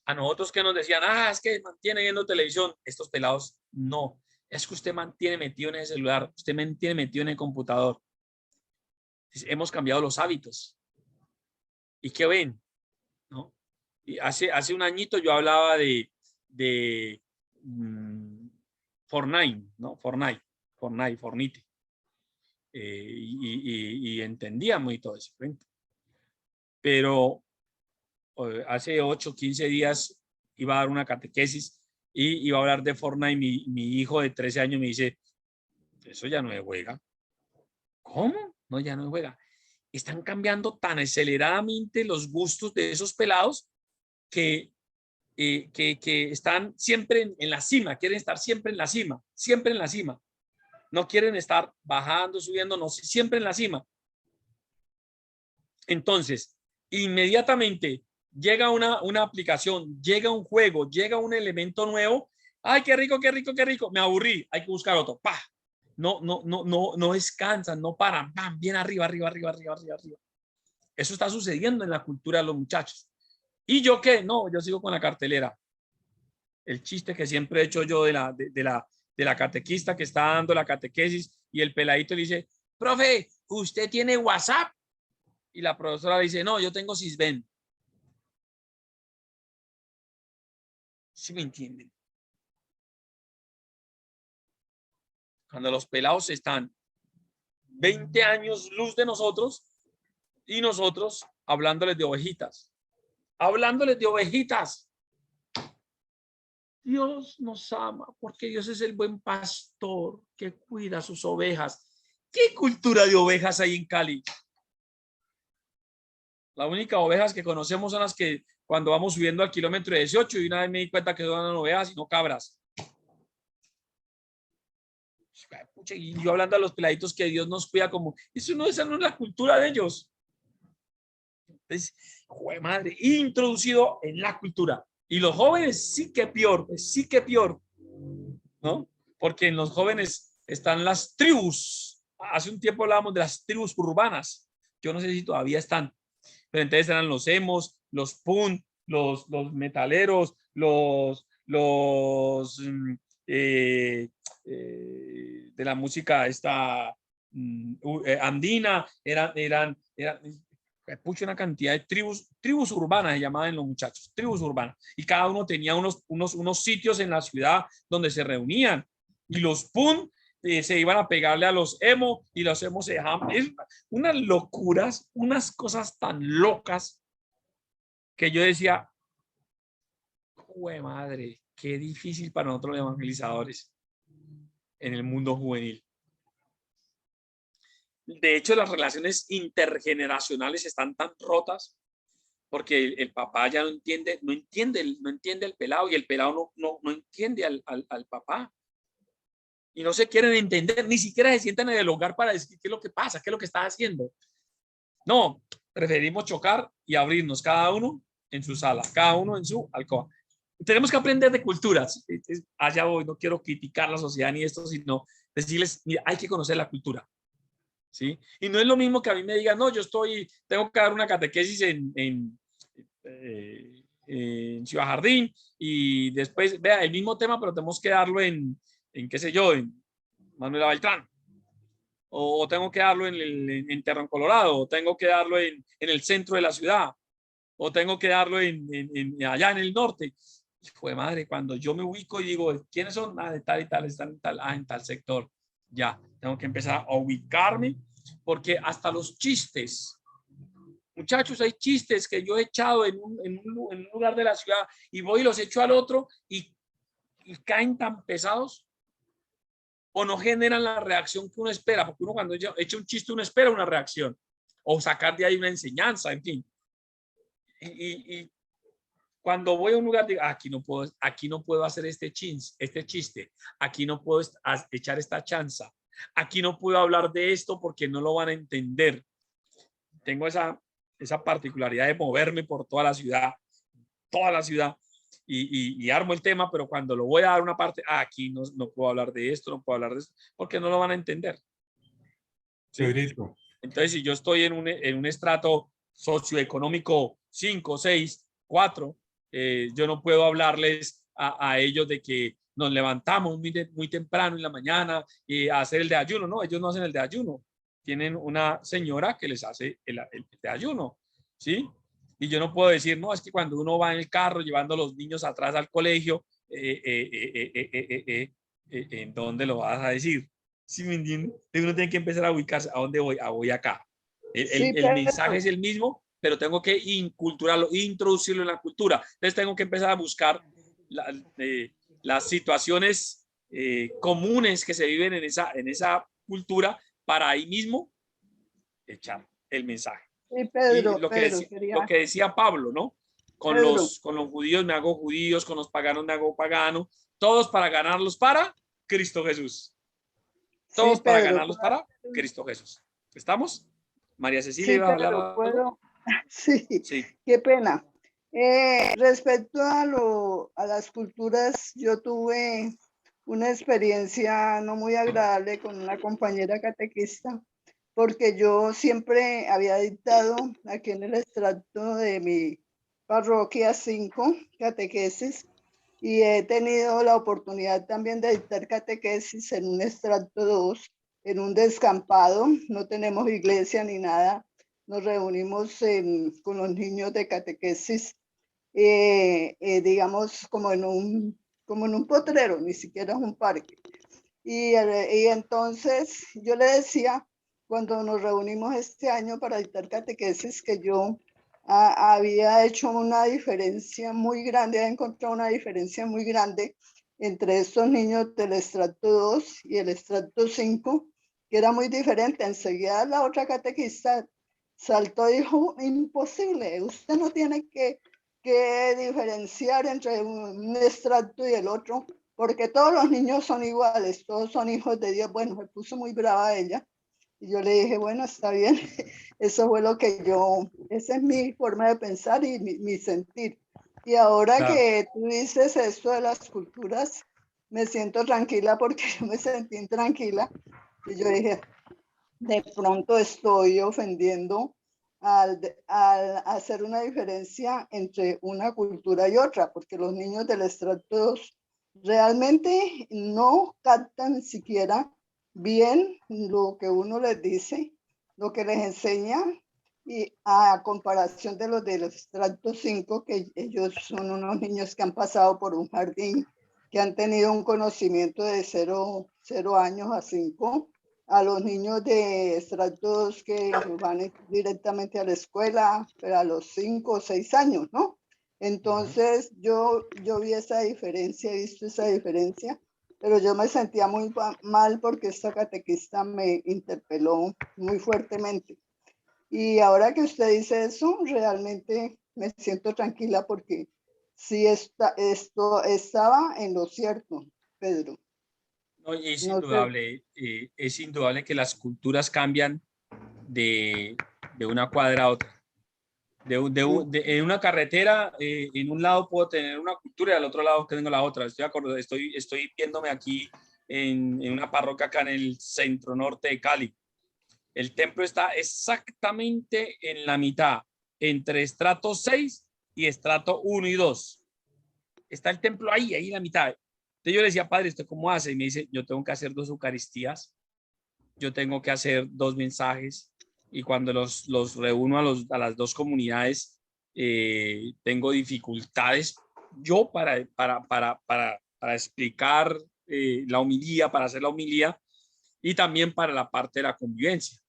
Speaker 1: A nosotros que nos decían, es que mantiene viendo televisión, estos pelados no, es que usted mantiene metido en el celular, usted mantiene metido en el computador. Hemos cambiado los hábitos. ¿Y qué ven? ¿No? Y hace un añito yo hablaba de Fortnite, ¿no? Fortnite. Y entendíamos y todo eso. Pero hace 8, 15 días iba a dar una catequesis y iba a hablar de Fortnite. Mi hijo de 13 años me dice, eso ya no se juega. ¿Cómo? No, ya no se juega. Están cambiando tan aceleradamente los gustos de esos pelados que están siempre en la cima, quieren estar siempre en la cima, siempre en la cima. No quieren estar bajando, subiendo, no, siempre en la cima. Entonces, inmediatamente llega una aplicación, llega un juego, llega un elemento nuevo. ¡Ay, qué rico, qué rico, qué rico! Me aburrí, hay que buscar otro. ¡Pah! No descansan, no paran, van bien arriba. Eso está sucediendo en la cultura de los muchachos. ¿Y yo qué? No, yo sigo con la cartelera. El chiste que siempre he hecho yo de la catequista que está dando la catequesis y el peladito le dice, profe, ¿usted tiene WhatsApp? Y la profesora le dice, no, yo tengo Sisbén. ¿Sí me entienden? Cuando los pelados están 20 años luz de nosotros y nosotros hablándoles de ovejitas. Hablándoles de ovejitas. Dios nos ama porque Dios es el buen pastor que cuida sus ovejas. ¿Qué cultura de ovejas hay en Cali? La única ovejas que conocemos son las que cuando vamos subiendo al kilómetro 18 y una vez me di cuenta que no eran ovejas sino cabras. Y yo hablando a los peladitos que Dios nos cuida como, esa no es la cultura de ellos. Entonces, joder madre, introducido en la cultura. Y los jóvenes sí que peor, ¿no? Porque en los jóvenes están las tribus. Hace un tiempo hablábamos de las tribus urbanas. Yo no sé si todavía están. Pero entonces eran los emos, los punk, los metaleros, de la música esta andina, eran pucha, una cantidad de tribus urbanas se llamaban los muchachos, tribus urbanas, y cada uno tenía unos sitios en la ciudad donde se reunían, y los punk se iban a pegarle a los emo, y los emos se dejaban, es unas locuras, unas cosas tan locas, que yo decía, ¡jue madre! Qué difícil para nosotros los evangelizadores en el mundo juvenil. De hecho, las relaciones intergeneracionales están tan rotas porque el papá ya no entiende el pelado y el pelado no entiende al papá. Y no se quieren entender, ni siquiera se sientan en el hogar para decir qué es lo que pasa, qué es lo que está haciendo. No, preferimos chocar y abrirnos cada uno en su sala, cada uno en su alcoba. Tenemos que aprender de culturas. Allá voy, no quiero criticar la sociedad ni esto, sino decirles, mira, hay que conocer la cultura. ¿Sí? Y no es lo mismo que a mí me digan, no, tengo que dar una catequesis en Ciudad Jardín y después, vea, el mismo tema, pero tenemos que darlo en qué sé yo, en Manuela Beltrán. O tengo que darlo en Terrón Colorado, o tengo que darlo en el centro de la ciudad, o tengo que darlo allá en el norte. Fue madre, cuando yo me ubico y digo, ¿quiénes son? De tal y tal, están en tal, en tal sector. Ya, tengo que empezar a ubicarme, porque hasta los chistes, muchachos, hay chistes que yo he echado en un lugar de la ciudad y voy y los echo al otro y caen tan pesados o no generan la reacción que uno espera, porque uno cuando echa un chiste uno espera una reacción o sacar de ahí una enseñanza, en fin. Y cuando voy a un lugar digo, aquí no puedo hacer este chiste, aquí no puedo echar esta chanza, aquí no puedo hablar de esto porque no lo van a entender. Tengo esa particularidad de moverme por toda la ciudad y armo el tema, pero cuando lo voy a dar una parte, aquí no puedo hablar de esto, no puedo hablar de esto, porque no lo van a entender. ¿sí?
Speaker 11: Pedrito.
Speaker 1: Entonces, si yo estoy en un estrato socioeconómico 5, 6, 4, yo no puedo hablarles a ellos de que nos levantamos muy temprano en la mañana y a hacer el de ayuno. No, ellos no hacen el de ayuno. Tienen una señora que les hace el de ayuno, ¿sí? Y yo no puedo decir, no, es que cuando uno va en el carro llevando a los niños atrás al colegio, ¿en dónde lo vas a decir? ¿Sí me entiendes? Uno tiene que empezar a ubicarse. ¿A dónde voy? Voy acá. El mensaje es el mismo, pero tengo que inculturarlo, introducirlo en la cultura. Entonces tengo que empezar a buscar las situaciones comunes que se viven en esa cultura para ahí mismo echar el mensaje.
Speaker 10: Sí, Pedro,
Speaker 1: Y lo que decía Pablo, ¿no? Con los judíos me hago judíos, con los paganos me hago pagano, todos para ganarlos para Cristo Jesús. Todos para ganarlos para Cristo Jesús. ¿Estamos? María Cecilia,
Speaker 10: sí,
Speaker 1: ¿iba a hablar algo?
Speaker 10: ¿puedo? Sí,
Speaker 1: Sí.
Speaker 10: Qué pena. Respecto a las culturas, yo tuve una experiencia no muy agradable con una compañera catequista, porque yo siempre había dictado aquí en el extracto de mi parroquia 5 catequesis, y he tenido la oportunidad también de dictar catequesis en un extracto 2, en un descampado. No tenemos iglesia ni nada, nos reunimos con los niños de catequesis, digamos como en un potrero, ni siquiera es un parque. Y entonces yo le decía, cuando nos reunimos este año para dictar catequesis, que yo había hecho una diferencia muy grande, había encontrado una diferencia muy grande entre estos niños del extracto 2 y el extracto 5, que era muy diferente. Enseguida la otra catequista saltó y dijo, imposible, usted no tiene que diferenciar entre un extracto y el otro, porque todos los niños son iguales, todos son hijos de Dios. Bueno, se puso muy brava ella. Y yo le dije, bueno, está bien. Eso fue lo que esa es mi forma de pensar y mi sentir. Y ahora que tú dices esto de las culturas, me siento tranquila, porque yo me sentí intranquila. Y yo dije, de pronto estoy ofendiendo al hacer una diferencia entre una cultura y otra, porque los niños del extracto 2 realmente no captan siquiera bien lo que uno les dice, lo que les enseña, y a comparación de los del extracto 5, que ellos son unos niños que han pasado por un jardín, que han tenido un conocimiento de 0 años a 5, a los niños de extractos que van directamente a la escuela, pero a los 5 o 6 años, ¿no? Entonces yo vi esa diferencia, he visto esa diferencia, pero yo me sentía muy mal porque esta catequista me interpeló muy fuertemente. Y ahora que usted dice eso, realmente me siento tranquila, porque sí esto estaba en lo cierto, Pedro.
Speaker 1: No, es indudable que las culturas cambian de una cuadra a otra. En una carretera, en un lado puedo tener una cultura y al otro lado tengo la otra. Estoy viéndome aquí en una parroquia acá en el centro norte de Cali. El templo está exactamente en la mitad, entre estrato 6 y estrato 1 y 2. Está el templo ahí en la mitad. Entonces yo le decía, padre, ¿usted cómo hace? Y me dice, yo tengo que hacer 2 eucaristías, yo tengo que hacer 2 mensajes, y cuando los reúno a las 2 comunidades, tengo dificultades yo para explicar la homilía, para hacer la homilía, y también para la parte de la convivencia.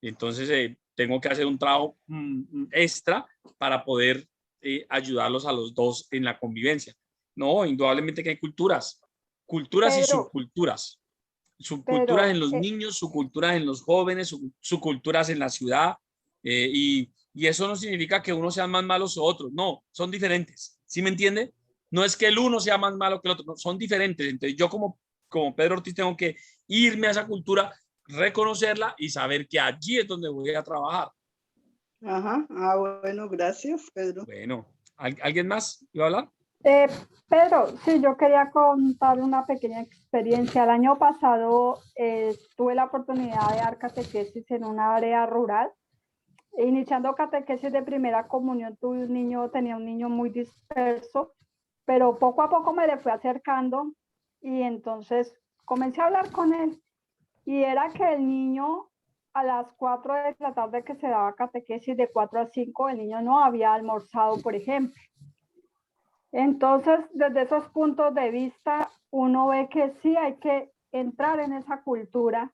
Speaker 1: Entonces tengo que hacer un trabajo extra para poder ayudarlos a los 2 en la convivencia. No, indudablemente que hay culturas y subculturas. Subculturas en los niños, subculturas en los jóvenes, subculturas en la ciudad, y eso no significa que uno sea más malo que otros, no, son diferentes, ¿sí me entiende? No es que el uno sea más malo que el otro, no, son diferentes. Entonces yo como Pedro Ortiz tengo que irme a esa cultura, reconocerla y saber que allí es donde voy a trabajar.
Speaker 10: Ajá, bueno, gracias, Pedro.
Speaker 1: Bueno, ¿alguien más iba a hablar?
Speaker 4: Pedro, sí, yo quería contar una pequeña experiencia. El año pasado tuve la oportunidad de dar catequesis en una área rural. Iniciando catequesis de primera comunión, tenía un niño muy disperso, pero poco a poco me le fui acercando y entonces comencé a hablar con él. Y era que el niño a las 4 de la tarde que se daba catequesis, de 4 a 5, el niño no había almorzado, por ejemplo. Entonces, desde esos puntos de vista, uno ve que sí hay que entrar en esa cultura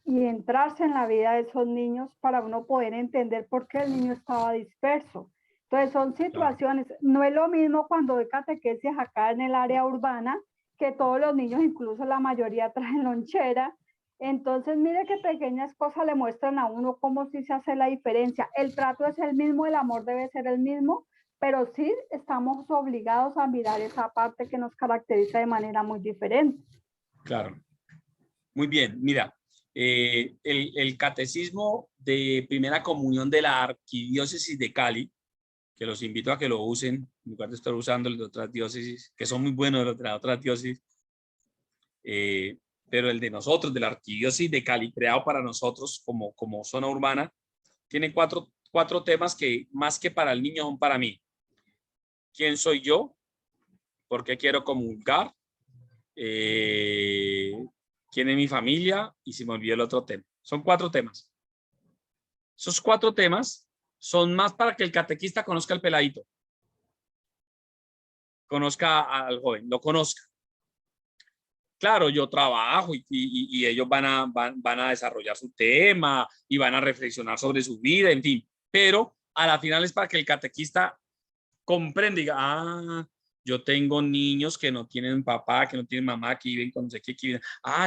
Speaker 4: y entrarse en la vida de esos niños para uno poder entender por qué el niño estaba disperso. Entonces, son situaciones, no es lo mismo cuando doy catequesis acá en el área urbana, que todos los niños, incluso la mayoría, traen lonchera. Entonces, mire qué pequeñas cosas le muestran a uno cómo sí se hace la diferencia. El trato es el mismo, el amor debe ser el mismo, pero sí estamos obligados a mirar esa parte que nos caracteriza de manera muy diferente.
Speaker 1: Claro. Muy bien, mira, el catecismo de primera comunión de la Arquidiócesis de Cali, que los invito a que lo usen, en lugar de estar usando el de otras diócesis, que son muy buenos de las otras diócesis, pero el de nosotros, de la Arquidiócesis de Cali, creado para nosotros como zona urbana, tiene cuatro temas que más que para el niño son para mí. ¿Quién soy yo? ¿Por qué quiero comulgar? ¿Quién es mi familia? Y se me olvidó el otro tema. Son 4 temas. Esos 4 temas son más para que el catequista conozca al peladito, conozca al joven, lo conozca. Claro, yo trabajo y ellos van a desarrollar su tema y van a reflexionar sobre su vida, en fin. Pero a la final es para que el catequista comprenda y diga, yo tengo niños que no tienen papá, que no tienen mamá, que viven con no sé qué, que viven.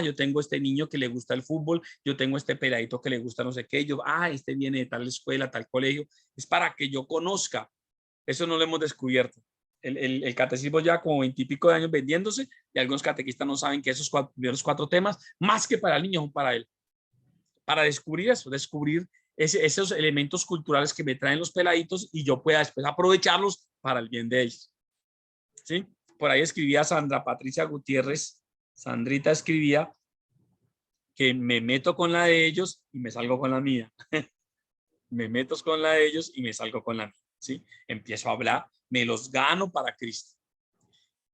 Speaker 1: Yo tengo este niño que le gusta el fútbol, yo tengo este peladito que le gusta no sé qué, este viene de tal escuela, tal colegio. Es para que yo conozca. Eso no lo hemos descubierto. El catecismo ya como 20 y pico de años vendiéndose y algunos catequistas no saben que esos primeros 4 temas, más que para el niño, son para él. Para descubrir eso, descubrir esos elementos culturales que me traen los peladitos y yo pueda después aprovecharlos para el bien de ellos. ¿Sí? Por ahí escribía Sandra Patricia Gutiérrez, Sandrita escribía que me meto con la de ellos y me salgo con la mía. Me meto con la de ellos y me salgo con la mía. ¿Sí? Empiezo a hablar, me los gano para Cristo.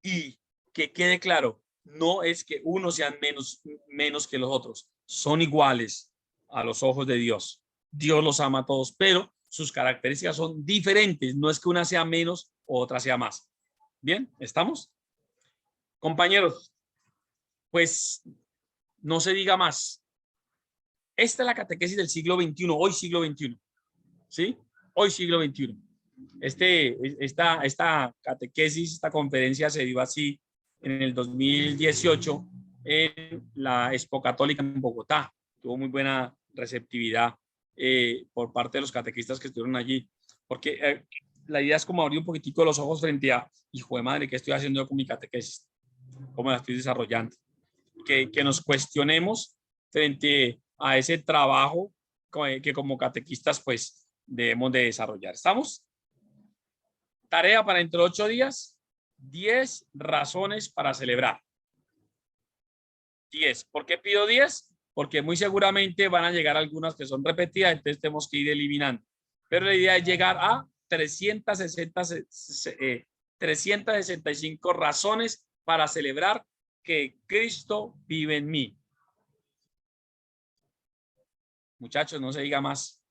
Speaker 1: Y que quede claro, no es que unos sean menos que los otros, son iguales a los ojos de Dios. Dios los ama a todos, pero sus características son diferentes. No es que una sea menos o otra sea más. Bien, ¿estamos? Compañeros, pues no se diga más. Esta es la catequesis del siglo XXI, hoy siglo XXI. ¿Sí? Hoy siglo XXI. Esta catequesis, esta conferencia se dio así en el 2018 en la Expo Católica en Bogotá. Tuvo muy buena receptividad por parte de los catequistas que estuvieron allí, porque la idea es como abrir un poquitico los ojos frente a, hijo de madre, ¿qué estoy haciendo yo con mi catequesis? ¿Cómo la estoy desarrollando? Que nos cuestionemos frente a ese trabajo que como catequistas pues debemos de desarrollar. ¿Estamos? Tarea para dentro de 8 días, 10 razones para celebrar. 10. ¿Por qué pido 10? Porque muy seguramente van a llegar algunas que son repetidas, entonces tenemos que ir eliminando. Pero la idea es llegar a 365 razones para celebrar que Cristo vive en mí. Muchachos, no se diga más.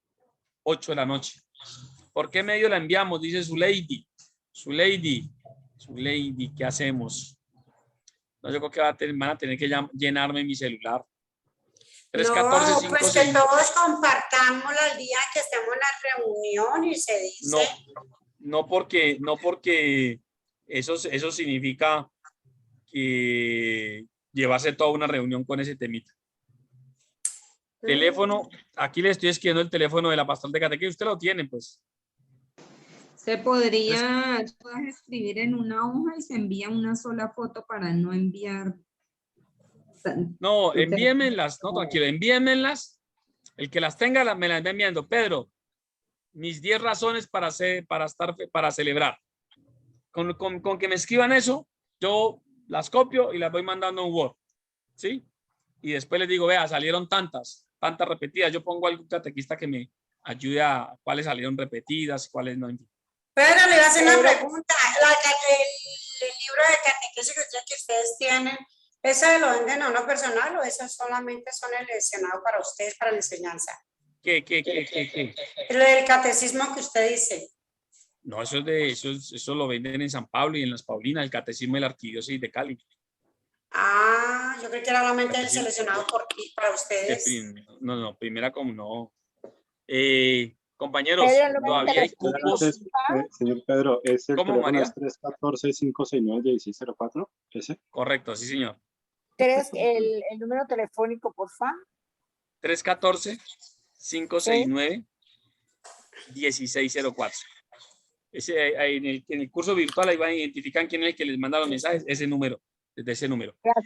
Speaker 1: 8 de la noche. ¿Por qué medio la enviamos? Dice su lady, ¿qué hacemos? No, yo creo que van a tener que llenarme mi celular.
Speaker 2: 314 pues que todos compartamos el día que estemos en la reunión y se dice.
Speaker 1: No porque eso significa que llevarse toda una reunión con ese temita. Teléfono, aquí le estoy escribiendo el teléfono de la pastoral de catequesis, usted lo tiene, pues.
Speaker 11: Se podría escribir en una hoja y se envía una sola foto para no enviar.
Speaker 1: No, envíenmelas, no, tranquilo, envíenmelas. El que las tenga me las va enviando. Pedro, mis 10 razones para celebrar. Con que me escriban eso, yo las copio y las voy mandando en Word, ¿sí? Y después les digo, vea, salieron tantas repetidas. Yo pongo algún catequista que me ayude a cuáles salieron repetidas, cuáles no.
Speaker 2: Pero le voy a hacer una pregunta. El libro de catequesis que ustedes tienen, ¿eso lo venden a uno personal o eso solamente son seleccionados para ustedes, para la enseñanza?
Speaker 1: ¿Qué?
Speaker 2: El catecismo que usted dice.
Speaker 1: No, eso lo venden en San Pablo y en las Paulinas, el catecismo de la Arquidiócesis de Cali.
Speaker 2: Ah, yo creo que era solamente seleccionado para ustedes.
Speaker 1: No, primera como no. Compañeros, todavía hay cupos.
Speaker 12: Señor Pedro, ¿es el
Speaker 1: ¿Cómo,
Speaker 12: teléfono
Speaker 1: María?
Speaker 12: es 314-569-1604? ¿Ese?
Speaker 1: Correcto, sí, señor.
Speaker 7: El número telefónico, por favor.
Speaker 1: 314-569-1604. En el curso virtual ahí van a identificar quién es el que les manda los mensajes, desde ese número.
Speaker 7: Gracias,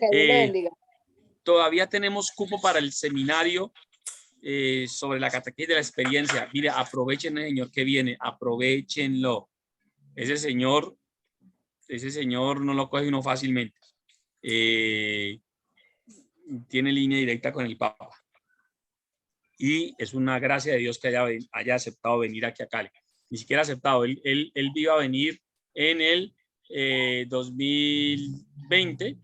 Speaker 7: Dios le bendiga.
Speaker 1: Todavía tenemos cupo para el seminario sobre la catequesis de la experiencia. Mire, aprovechen el señor que viene, aprovechenlo. Ese señor no lo coge uno fácilmente. Tiene línea directa con el Papa. Y es una gracia de Dios que haya aceptado venir aquí a Cali. Ni siquiera aceptado. Él iba a venir en el 2020,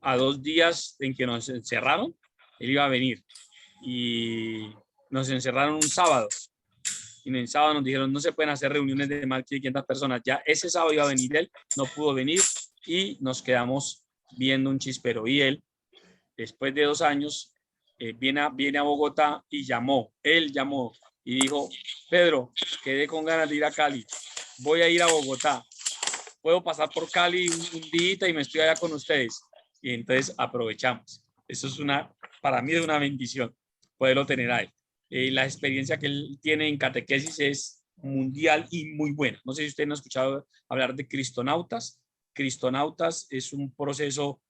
Speaker 1: a 2 días en que nos encerraron. Él iba a venir y nos encerraron un sábado. Y en el sábado nos dijeron no se pueden hacer reuniones de más de 500 personas. Ya ese sábado iba a venir él, no pudo venir y nos quedamos viendo un chispero. Y él, después de 2 años, viene a Bogotá y él llamó y dijo, Pedro, quedé con ganas de ir a Cali, voy a ir a Bogotá, puedo pasar por Cali un día y me estoy allá con ustedes. Y entonces aprovechamos. Eso es para mí es una bendición poderlo tener ahí. La experiencia que él tiene en catequesis es mundial y muy buena. No sé si ustedes han escuchado hablar de Cristonautas. Cristonautas es un proceso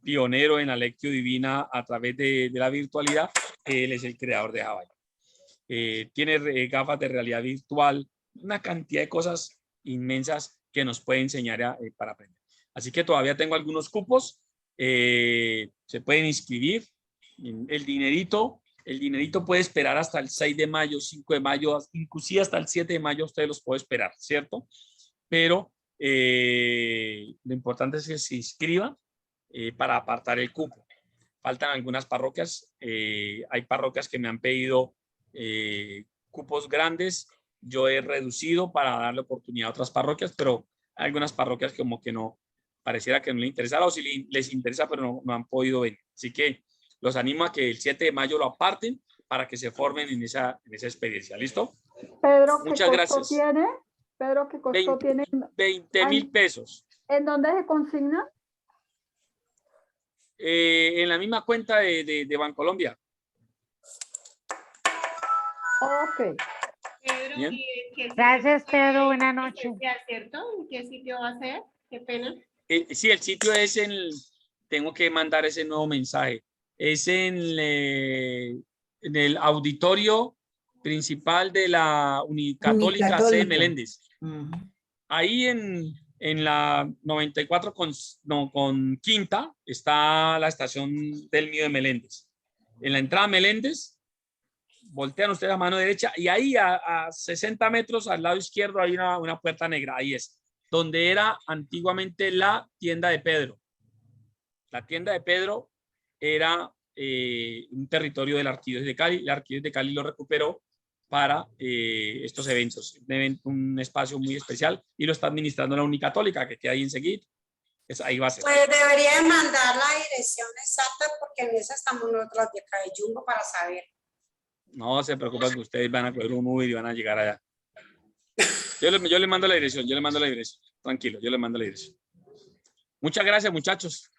Speaker 1: pionero en la Lectio Divina a través de la virtualidad. Él es el creador de Hawaii. Tiene gafas de realidad virtual, una cantidad de cosas inmensas que nos puede enseñar para aprender. Así que todavía tengo algunos cupos. Se pueden inscribir. El dinerito puede esperar hasta el 6 de mayo, 5 de mayo, inclusive hasta el 7 de mayo ustedes los pueden esperar, ¿cierto? Pero lo importante es que se inscriban para apartar el cupo. Faltan algunas parroquias. Hay parroquias que me han pedido cupos grandes. Yo he reducido para darle oportunidad a otras parroquias, pero hay algunas parroquias como que no, pareciera que no les interesara o si les interesa, pero no han podido venir. Así que los animo a que el 7 de mayo lo aparten para que se formen en esa experiencia. ¿Listo?
Speaker 4: Pedro,
Speaker 1: muchas gracias.
Speaker 4: Pedro, ¿qué costo tiene?
Speaker 1: 20,000 pesos.
Speaker 4: ¿En dónde se consigna?
Speaker 1: En la misma cuenta de Bancolombia.
Speaker 4: Ok.
Speaker 11: Pedro,
Speaker 6: gracias, Pedro. Buenas noches.
Speaker 11: ¿Cierto? ¿En qué sitio va a ser? Qué pena.
Speaker 1: Sí, el sitio es tengo que mandar ese nuevo mensaje. Es en el auditorio principal de la Unicatólica C. Meléndez. Ahí en la 94 con Quinta está la estación del Mío de Meléndez. En la entrada Meléndez, voltean ustedes a mano derecha y ahí a 60 metros al lado izquierdo hay una puerta negra. Ahí es donde era antiguamente la tienda de Pedro. La tienda de Pedro era un territorio de la Arquidiócesis de Cali. La Arquidiócesis de Cali lo recuperó para estos eventos. Un espacio muy especial y lo está administrando la Unicatólica, que queda ahí enseguida. Ahí va a ser.
Speaker 2: Pues debería mandar la dirección exacta porque en esa estamos nosotros de acá de Jumbo para saber.
Speaker 1: No se preocupen que ustedes van a coger un Uber y van a llegar allá. Yo le mando la dirección, Tranquilo, yo le mando la dirección. Muchas gracias, muchachos.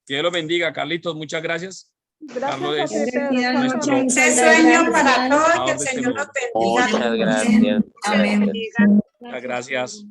Speaker 1: Que Dios los bendiga, Carlitos, muchas gracias.
Speaker 4: Gracias.
Speaker 2: Ese sueño para todos, que el Señor los bendiga.
Speaker 13: Muchas gracias.
Speaker 2: Amén.
Speaker 1: Muchas gracias.